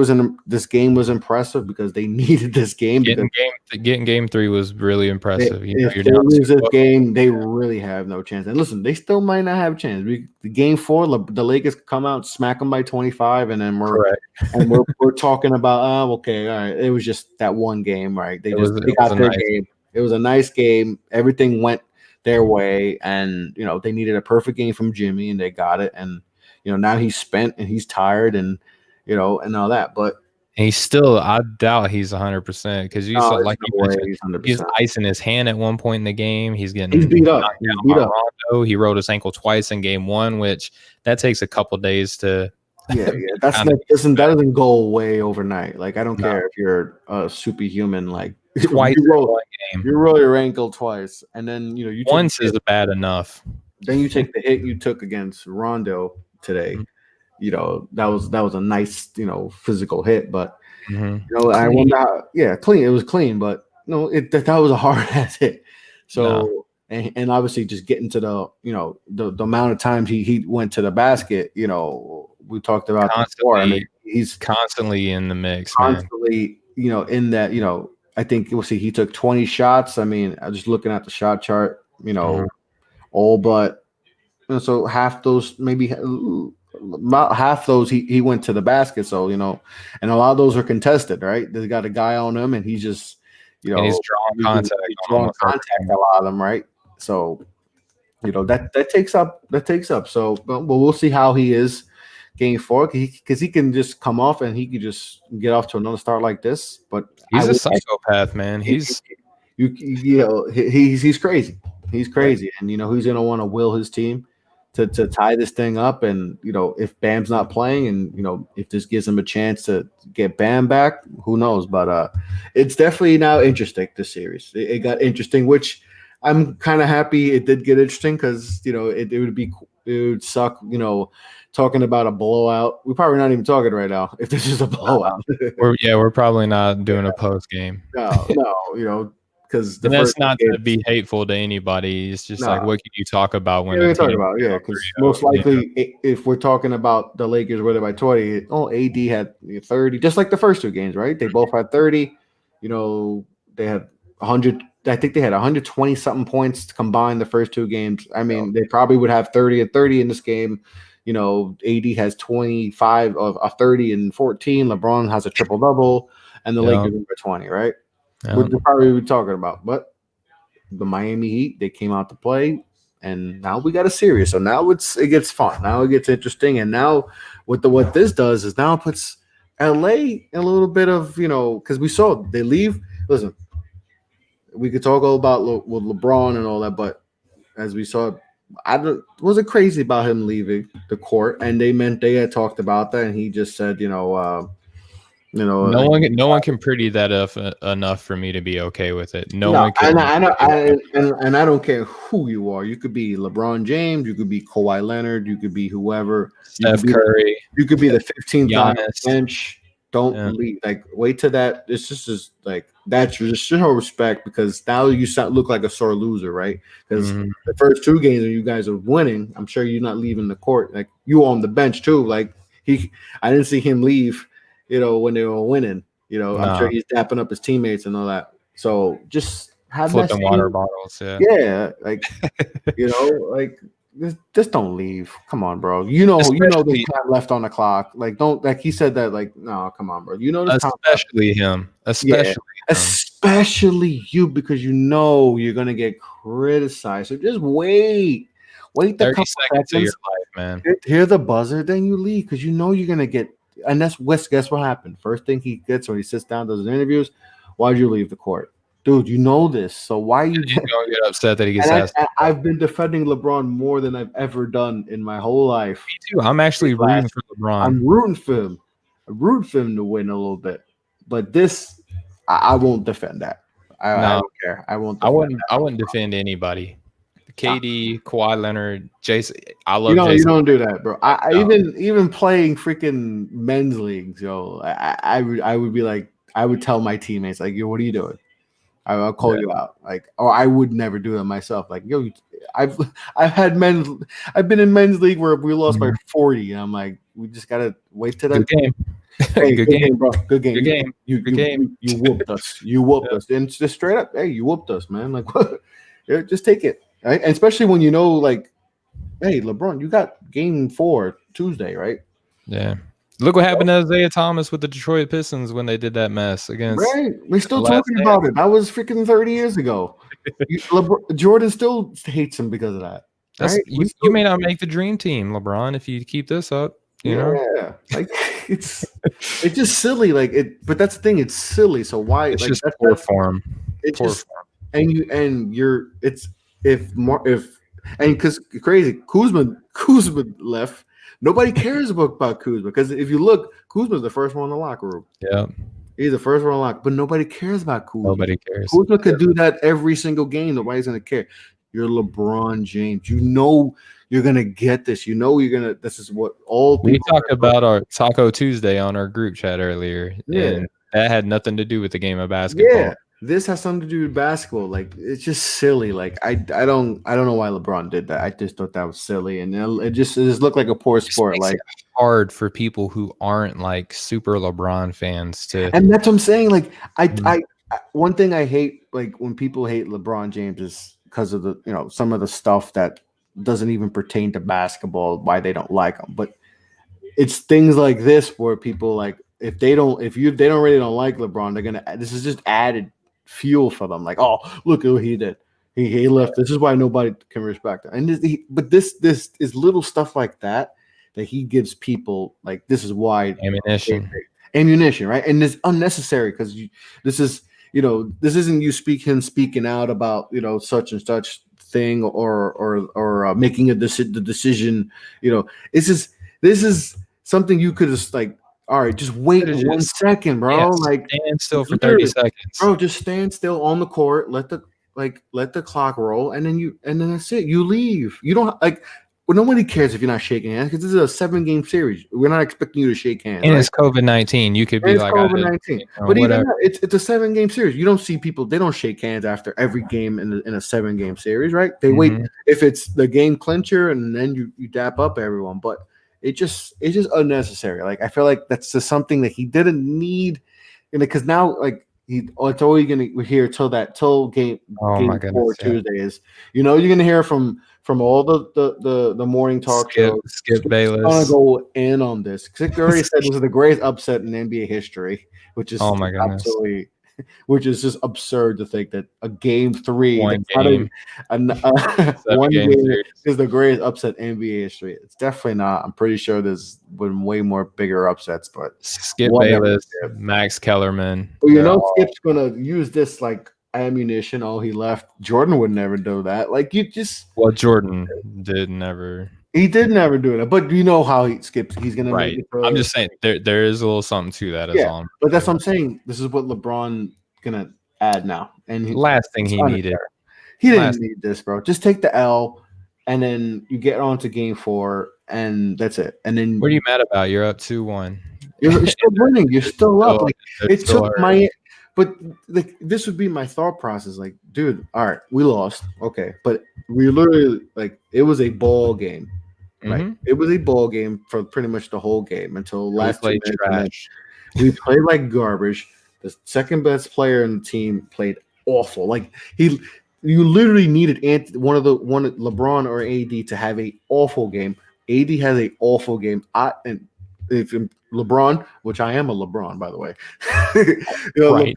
this game was impressive because they needed this game. Getting game 3 was really impressive. If they lose this game, they really have no chance. And listen, they still might not have a chance. The game 4, the Lakers come out, smack them by 25, and then we're talking about okay, all right, it was just that one game, right? They got their game. It was a nice game. Everything went their way, and they needed a perfect game from Jimmy, and they got it. And now he's spent and he's tired, and and all that. But he's still, I doubt he's 100% because you saw, like you mentioned, he's icing his hand at one point in the game. He's beat up. He's beat up. Rondo. He rolled his ankle twice in game 1, which that takes a couple days to. Yeah. That doesn't go away overnight. Like I don't care if you're a superhuman. Like twice you roll your ankle twice, and then you once is bad enough. Then you take the hit you took against Rondo today. That was a nice physical hit, but I wonder how, clean. It was clean, but that was a hard ass hit. So and obviously just getting to the amount of times he went to the basket, we talked about before. I mean, he's constantly in the mix, constantly, in that, I think we'll see he took 20 shots. I mean, I'm just looking at the shot chart, all but so half those, maybe about half those he went to the basket. So, and a lot of those are contested, right? They got a guy on him and he's just, and he's drawing contact. A lot of them, right? So, that takes up. So, but we'll see how he is game 4 because he can just come off and he could just get off to another start like this. But he's a psychopath, man. He's he's crazy. He's crazy, and he's gonna want to will his team to tie this thing up. And if Bam's not playing, and if this gives him a chance to get Bam back, who knows? But it's definitely now interesting. This series it got interesting, which I'm kind of happy it did get interesting because it would suck. Talking about a blowout, we're probably not even talking right now if this is a blowout. we're probably not doing a post game. No, because that's not to be hateful to anybody. It's just like, what can you talk about when we're talking about? Yeah, because most likely, if we're talking about the Lakers, whether by 20, AD had 30, just like the first 2 games, right? They both had 30. They had 100. I think they had 120 something points to combine the first 2 games. I mean, they probably would have 30 and 30 in this game. AD has 25 of 30 and 14. LeBron has a triple double, and the Lakers are 20, right? Which we're probably talking about. But the Miami Heat, they came out to play, and now we got a series. So now it gets fun. Now it gets interesting. And now what this does is now it puts LA in a little bit of, because we saw they leave. Listen, we could talk all about with LeBron and all that, but as we saw, wasn't crazy about him leaving the court, and they had talked about that, and he just said, no one can pretty that up enough for me to be okay with it. No one can. And I don't care who you are. You could be LeBron James. You could be Kawhi Leonard. You could be whoever. Steph Curry. You could be the 15th guy on the bench. Don't leave. Like, wait to that. It's just like that's just show respect, because now you look like a sore loser, right? Because the first 2 games when you guys are winning, I'm sure you're not leaving the court. Like, you on the bench too. Like, I didn't see him leave. When they were winning, I'm sure he's dapping up his teammates and all that. So just have flipping water bottles, like like just don't leave. Come on, bro. There's time left on the clock. Like, don't, like he said that. Like, no, come on, bro. Especially him, especially you, because you're gonna get criticized. So just wait the 30 couple seconds of your life, man. Hear the buzzer, then you leave, because you're gonna get. And guess what happened? First thing he gets when he sits down, does his interviews, why'd you leave the court? Dude, you know this. So why you don't get upset that he gets asked? I've been defending LeBron more than I've ever done in my whole life. Me too. I'm actually rooting for LeBron. I'm rooting for him. I'm rooting for him to win a little bit. But this, I won't defend that. I don't care. I wouldn't defend anybody. KD, Kawhi Leonard, Jason. I love Jason. You don't do that, bro. Even playing freaking men's leagues, I would be like, I would tell my teammates, like, yo, what are you doing? I'll call you out. Like, or I would never do it myself. Like, yo, I've been in men's league where we lost by 40, and I'm like, we just gotta wait till that game. Hey, good game, bro. Good game. Good game. You whooped us. You whooped us. And just straight up, hey, you whooped us, man. Like, what? Just take it. Right? And especially when like, hey, LeBron, you got game 4 Tuesday, right? Yeah. Look what happened to Isaiah Thomas with the Detroit Pistons when they did that mess against. Right. We're still talking about it. That was freaking 30 years ago. Jordan still hates him because of that. Right? You may not make the dream team, LeBron, if you keep this up. You know? Yeah, like it's just silly. Like it, but that's the thing. It's silly. So why? It's Like just poor form. it's Poor just form. and you're it's if and because crazy Kuzma left. Nobody cares about Kuzma because if you look, Kuzma's the first one in the locker room. Yeah. He's the first one in the locker, but nobody cares about Kuzma. Nobody cares. Kuzma could do that every single game. Nobody's gonna care. You're LeBron James. You know you're gonna get this. You know you're gonna. This is what all We people. talked about our Taco Tuesday on our group chat earlier, and that had nothing to do with the game of basketball. Yeah, this has something to do with basketball. Like it's just silly. Like I don't know why LeBron did that. I just thought that was silly, and it just looked like a poor sport. Like hard for people who aren't like super LeBron fans to. And that's what I'm saying. Like I one thing I hate, like when people hate LeBron James, is because of the some of the stuff that doesn't even pertain to basketball. Why they don't like him, but it's things like this where people like. If they don't really don't like LeBron, they're gonna. This is just added fuel for them. Like, oh, look at what he did. He left. This is why nobody can respect him. And this is little stuff like that he gives people. Like, this is why ammunition, right? And it's unnecessary because this isn't you speaking out about such and such thing or making the decision. This is something you could just like. All right, just wait 1 second, bro. Yeah, like stand still for 30 seconds. Bro, just stand still on the court, let the clock roll, and then that's it. You leave. You don't nobody cares if you're not shaking hands because this is a 7-game series. We're not expecting you to shake hands. And it's COVID-19. You could be like COVID-19. But even now, it's a 7-game series. You don't see people, they don't shake hands after every game in a 7-game series, right? They wait if it's the game clincher and then you dap up everyone. But it's just unnecessary. Like I feel like that's just something that he didn't need, because now like it's always gonna hear till game 4 Tuesday is. You're gonna hear from all the morning talk shows. Skip Bayless gonna go in on this. Skip already said this is the greatest upset in NBA history, which is absolutely. Which is just absurd to think that a game 3, one game is the greatest upset in NBA history. It's definitely not. I'm pretty sure there's been way more bigger upsets, but Skip Bayless, Max Kellerman. But Skip's gonna use this like ammunition. Oh, he left. Jordan would never do that. Like Jordan did never. He did never do that, but you know how he skips. He's gonna right. I'm just saying there is a little something to that as well. But that's what I'm saying. This is what LeBron gonna add now. And last thing he needed. He didn't need this, bro. Just take the L, and then you get on to game 4, and that's it. And then what are you mad about? You're up 2-1. You're still winning. You're still up. Like it took But this would be my thought process. Like, dude, all right, we lost. Okay. But we literally, like, it was a ball game. Right? Mm-hmm. It was a ball game for pretty much the whole game until last 2 minutes. Trash. We played like garbage. The second best player in the team played awful. Like, you literally needed one LeBron or AD to have an awful game. AD has an awful game. And if LeBron, which I am a LeBron, by the way, right.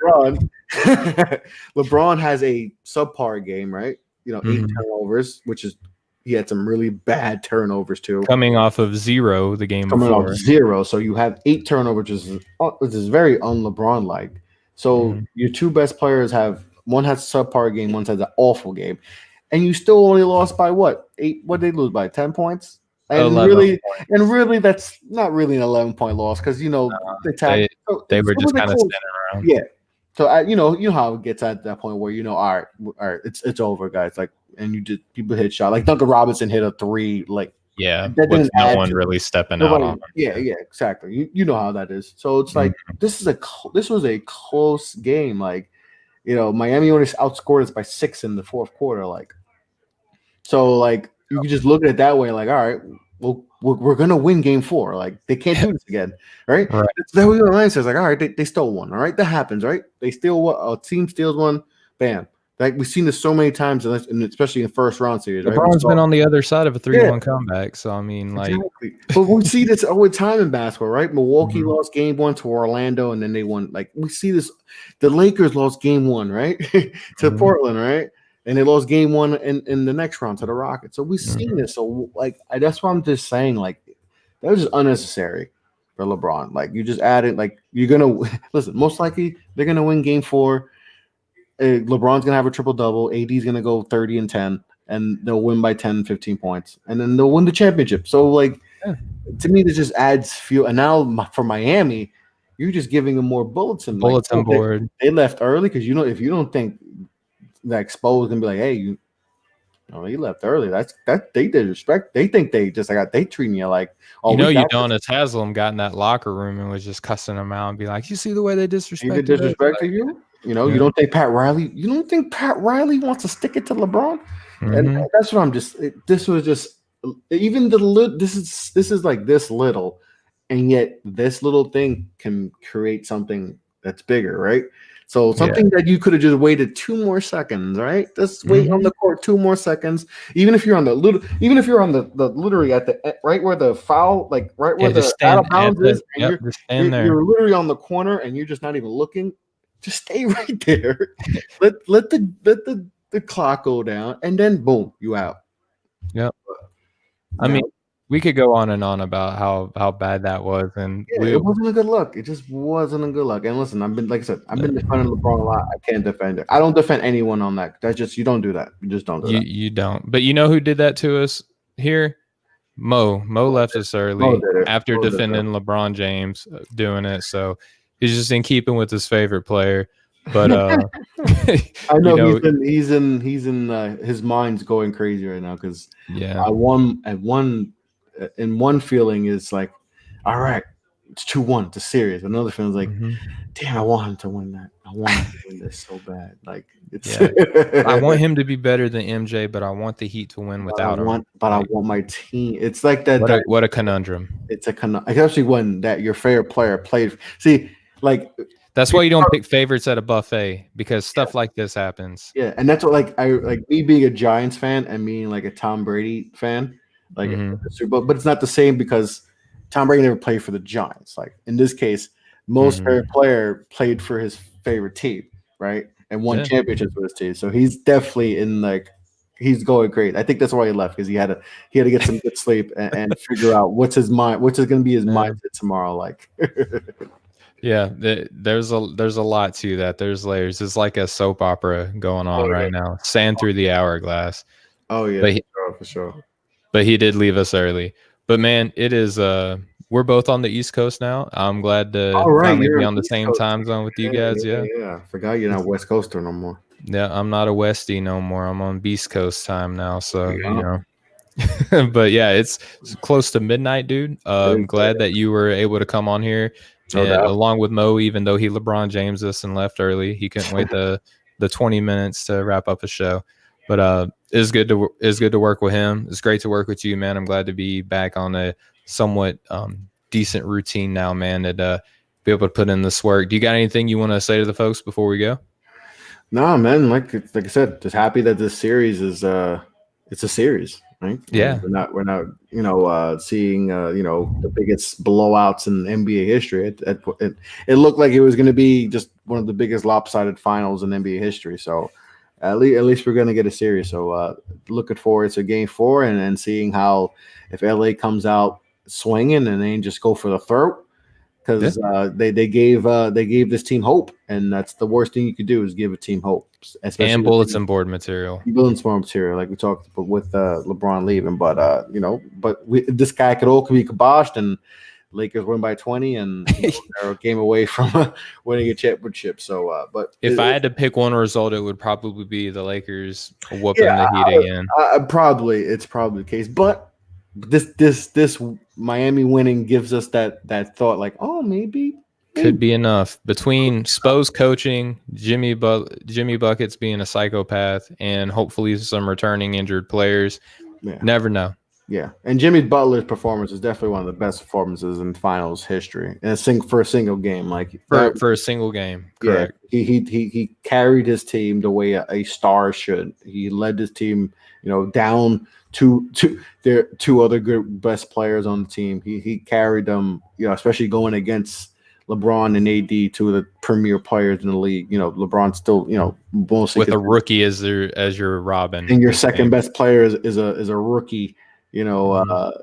LeBron has a subpar game, right? 8 turnovers, which is he had some really bad turnovers too. Coming off of 0 the game before. Off 0, so you have 8 turnovers, which is very un-LeBron like. So your 2 best players one has a subpar game, one has an awful game, and you still only lost by what? 8? What did they lose by? 10 points? And really, that's not really an 11-point loss because they were just kind of standing around. Yeah. So you know how it gets at that point where all right, it's over, guys. Like, and people hit shot like Duncan Robinson hit a 3, like with no one really stepping out on him. Yeah, exactly. You know how that is. So it's like this was a close game. Like, Miami only outscored us by 6 in the fourth quarter. Like, so like you can just look at it that way. Like, all right, well, we're gonna win game 4. Like, they can't do this again, right? That's what the line says. Like, all right, they stole one. All right, that happens, right? They steal one. A team steals one. Bam. Like, we've seen this so many times, and especially in first round series. Right? LeBron's been on the other side of a 3-1 comeback, so I mean, like, but we see this all the time in basketball, right? Milwaukee lost game 1 to Orlando, and then they won. Like, we see this. The Lakers lost game 1, right, to Portland, right, and they lost game 1 in the next round to the Rockets. So we've seen this. So like, that's why I'm just saying, like, That was just unnecessary for LeBron. Like you just added, like you're gonna listen. Most likely they're gonna win Game 4. LeBron's gonna have a triple double. AD's gonna go 30 and 10, and they'll win by 10, 15 points, and then they'll win the championship. So like, to me, this just adds fuel. And now for Miami, you're just giving them more bulletin board. They left early because if you don't think that Expo is gonna be like, hey, he left early. That they disrespect. They think they treating you like, oh, Udonis Haslem got in that locker room and was just cussing them out and be like, you see the way they disrespected you? You don't think Pat Riley wants to stick it to LeBron? Mm-hmm. And that's what this was just even this is like this little, and yet this little thing can create something that's bigger, right? So something that you could have just waited 2 more seconds, right? Just wait on the court 2 more seconds. Even if you're on the literally at the right where the foul, like right where the out of bounds is, and you're literally on the corner and you're just not even looking. Just stay right there. let the clock go down, and then boom, you out. Yep. I mean, we could go on and on about how bad that was, and it wasn't a good look. It just wasn't a good look. And listen, I've been defending LeBron a lot. I can't defend it. I don't defend anyone on that. That's just, you don't do that. You just don't do that. You don't. But you know who did that to us here? Mo left us early after defending LeBron James doing it. So he's just in keeping with his favorite player. But I know, he's in his mind's going crazy right now because in one feeling is like, all right, it's 2-1, it's a series. Another feeling is like, damn, I want him to win that. I want him to win this so bad. Like it's I want him to be better than MJ, but I want the Heat to win without him. But I want my team. It's like that. What a conundrum. It's a conundrum, especially when that your favorite player played. See, like that's why you don't pick favorites at a buffet, because stuff like this happens. Yeah, and that's what me being a Giants fan and being like a Tom Brady fan, like Super Bowl, but it's not the same because Tom Brady never played for the Giants. Like in this case, most favorite player played for his favorite team, right? And won championships with his team. So he's definitely he's going great. I think that's why he left, because he had to get some good sleep and figure out what's going to be his mindset tomorrow. Like, yeah, there's a lot to that. There's layers. It's like a soap opera going on right now. Sand through the hourglass. Oh yeah, for sure. But he did leave us early. But man, it is we're both on the East Coast now. I'm glad to finally be on the same time zone with you guys. Yeah. I forgot you're not West Coaster no more. Yeah, I'm not a Westie no more. I'm on Beast Coast time now. So but yeah, it's close to midnight, dude. I'm glad that you were able to come on here. And along with Mo, even though he LeBron James us and left early, he couldn't wait the 20 minutes to wrap up a show. But it's good to work with him. It's great to work with you, man. I'm glad to be back on a somewhat decent routine now, man. And be able to put in this work. Do you got anything you want to say to the folks before we go? No, man. Like I said, just happy that this series is it's a series. Right? Yeah, we're not seeing the biggest blowouts in NBA history. It looked like it was going to be just one of the biggest lopsided finals in NBA history. So at least we're going to get a series. So looking forward to Game 4 and seeing how if LA comes out swinging and they just go for the throat, because they gave this team hope, and that's the worst thing you could do is give a team hope. And bulletin board material. Bulletin board material, like we talked about with LeBron leaving. But this guy could be kiboshed, and Lakers win by 20, and they're a game away from winning a championship. So, but if I had to pick one result, it would probably be the Lakers whooping the Heat again. It's probably the case, but this Miami winning gives us that thought, like, oh, maybe. Could be enough between Spo's coaching, Jimmy Buckets being a psychopath, and hopefully some returning injured players. Yeah. Never know. Yeah, and Jimmy Butler's performance is definitely one of the best performances in finals history, and for a single game, like for a single game. Correct. Yeah, he carried his team the way a star should. He led his team, down to their 2 other good best players on the team. He carried them, especially going against LeBron and AD, 2 of the premier players in the league. LeBron still, with a rookie as your Robin, and your second best player is a rookie You know,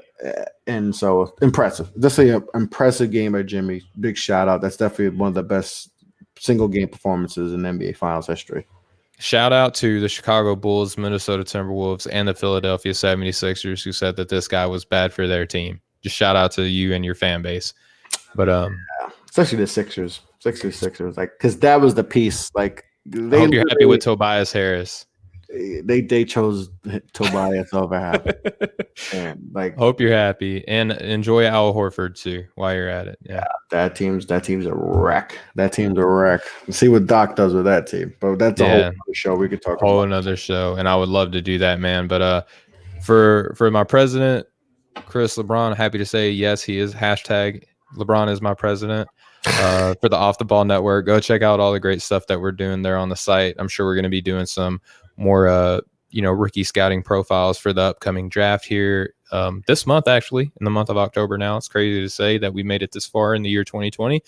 and so impressive. Definitely an impressive game by Jimmy. Big shout out. That's definitely one of the best single game performances in NBA Finals history. Shout out to the Chicago Bulls, Minnesota Timberwolves, and the Philadelphia 76ers who said that this guy was bad for their team. Just shout out to you and your fan base. But especially the Sixers, like because that was the piece. Like I hope you're happy with Tobias Harris. They chose Tobias over Happy. And like, hope you're happy and enjoy Al Horford too while you're at it. Yeah, that team's a wreck. That team's a wreck. Let's see what Doc does with that team. But that's a whole other show we could talk about. Whole another show, and I would love to do that, man. But for my president, Chris LeBron, happy to say yes, he is hashtag LeBron is my president. For the Off the Ball Network, go check out all the great stuff that we're doing there on the site. I'm sure we're going to be doing some more rookie scouting profiles for the upcoming draft here this month, actually, in the month of October now. It's crazy to say that we made it this far in the year 2020.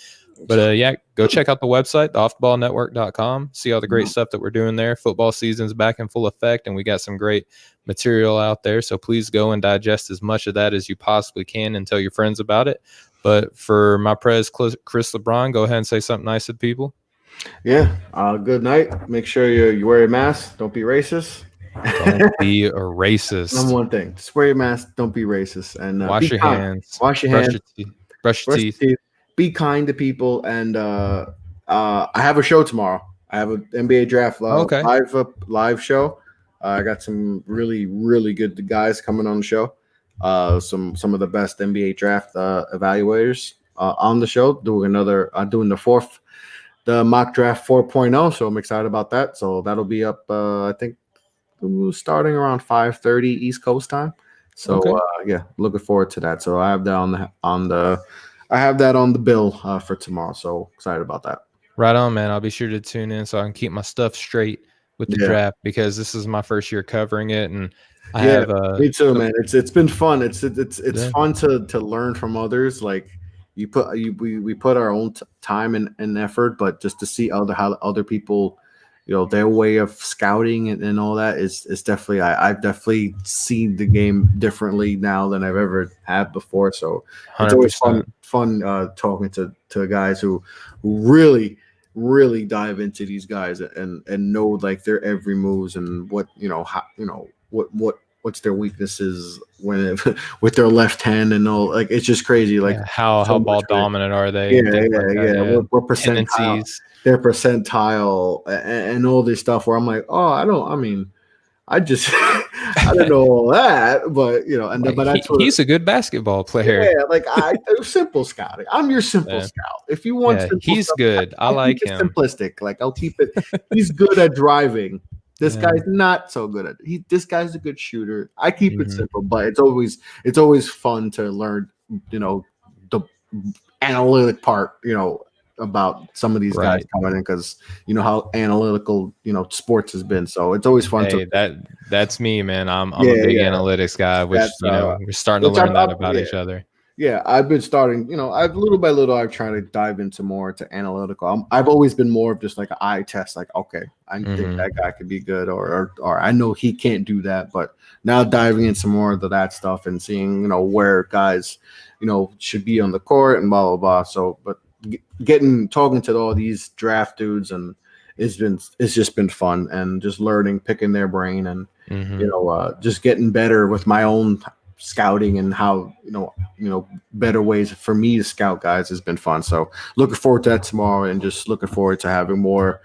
But yeah, go check out the website, theofftheballnetwork.com. See all the great stuff that we're doing there. Football season's back in full effect, and we got some great material out there. So please go and digest as much of that as you possibly can and tell your friends about it. But for my Chris LeBron, go ahead and say something nice to people. Yeah. Good night. Make sure you wear a mask. Don't be racist. Don't be a racist. Number one thing. Just wear your mask. Don't be racist. And wash your hands. Wash your hands. Brush your teeth. Be kind to people. And I have a show tomorrow. I have an NBA draft live show. I got some really, really good guys coming on the show. Some of the best NBA draft evaluators on the show. Doing the mock draft 4.0. So I'm excited about that. So that'll be up, I think, starting around 5:30 East Coast time. So yeah, looking forward to that. So I have that on the bill for tomorrow. So excited about that. Right on, man. I'll be sure to tune in so I can keep my stuff straight with the draft because this is my first year covering it, and I have me too, man. It's been fun. It's fun to learn from others. Like we put our own time and effort, but just to see how other people, their way of scouting and all that is definitely I've definitely seen the game differently now than I've ever had before. So 100%. It's always fun talking to guys who really dive into these guys and know like their every moves and what's their weaknesses with their left hand and all. Like it's just crazy. Like how ball dominant are they? What percentile? Their percentile and all this stuff. Where I'm like, I don't know all that, but but that's he's a good basketball player. Yeah, like I do simple scouting. I'm your simple scout. If you want, he's stuff, good. I like him. Simplistic. Like I'll keep it. He's good at driving. This guy's not so good at it. This guy's a good shooter. I keep it simple, but it's always fun to learn, the analytic part, about some of these guys coming in because how analytical sports has been. So it's always fun that's me, man. I'm a big analytics guy, which we're starting to learn that about each other. Yeah, I've been starting, I've little by little, I've tried to dive into more to analytical. I've always been more of just like an eye test, like, okay, I think that guy could be good, or I know he can't do that. But now diving into more of that stuff and seeing, where guys, should be on the court and blah, blah, blah. So, but talking to all these draft dudes and it's just been fun and just learning, picking their brain and, just getting better with my own scouting and how better ways for me to scout guys has been fun. So looking forward to that tomorrow and just looking forward to having more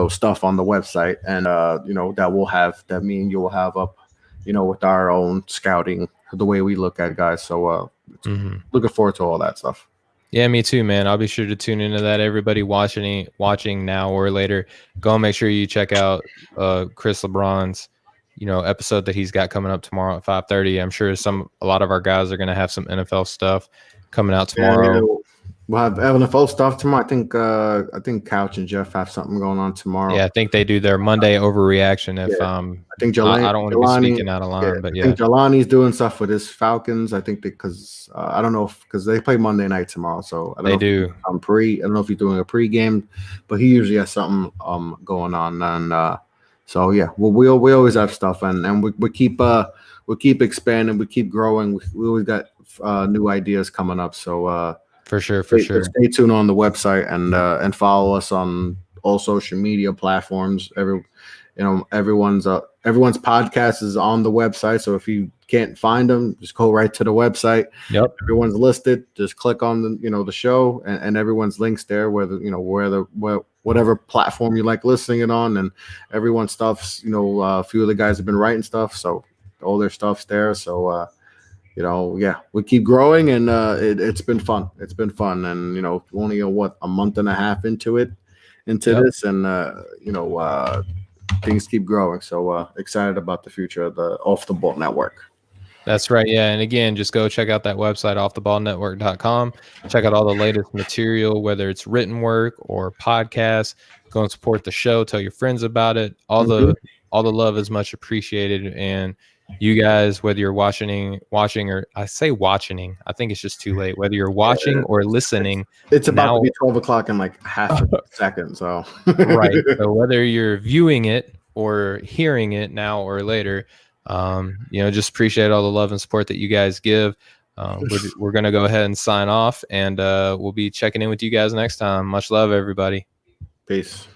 stuff on the website and that me and you will have up with our own scouting, the way we look at guys. So looking forward to all that stuff. Yeah, me too, man. I'll be sure to tune into that. Everybody watching now or later, go and make sure you check out Chris LeBron's episode that he's got coming up tomorrow at 5:30. I'm sure a lot of our guys are going to have some NFL stuff coming out tomorrow. We'll have NFL stuff tomorrow. I think Couch and Jeff have something going on tomorrow. Yeah, I think they do their Monday overreaction. I think Jelani, I don't want to be speaking out of line, but I think Jelani's doing stuff with his Falcons. I think because I don't know because they play Monday night tomorrow, so I don't know if he's doing a pregame, but he usually has something going on and. So yeah, well we always have stuff and we keep keep expanding, we keep growing. We always got new ideas coming up. So for sure. Stay tuned on the website and follow us on all social media platforms. Everyone's podcast is on the website. So if you can't find them, just go right to the website. Yep. Everyone's listed. Just click on the show and everyone's links there, whatever platform you like listening it on, and everyone's stuff's, a few of the guys have been writing stuff. So all their stuff's there. So, we keep growing, and it's been fun. It's been fun. And, only a month and a half into this, and, things keep growing. So excited about the future of the Off the Ball Network. That's right. Yeah. And again, just go check out that website, offtheballnetwork.com. Check out all the latest material, whether it's written work or podcasts. Go and support the show. Tell your friends about it. All the love is much appreciated. And you guys, whether you're watching, or I say watching, I think it's just too late. Whether you're watching or listening, it's about to be 12 o'clock in like half a second. So right. So whether you're viewing it or hearing it now or later, just appreciate all the love and support that you guys give. We're going to go ahead and sign off, and we'll be checking in with you guys next time. Much love, everybody. Peace.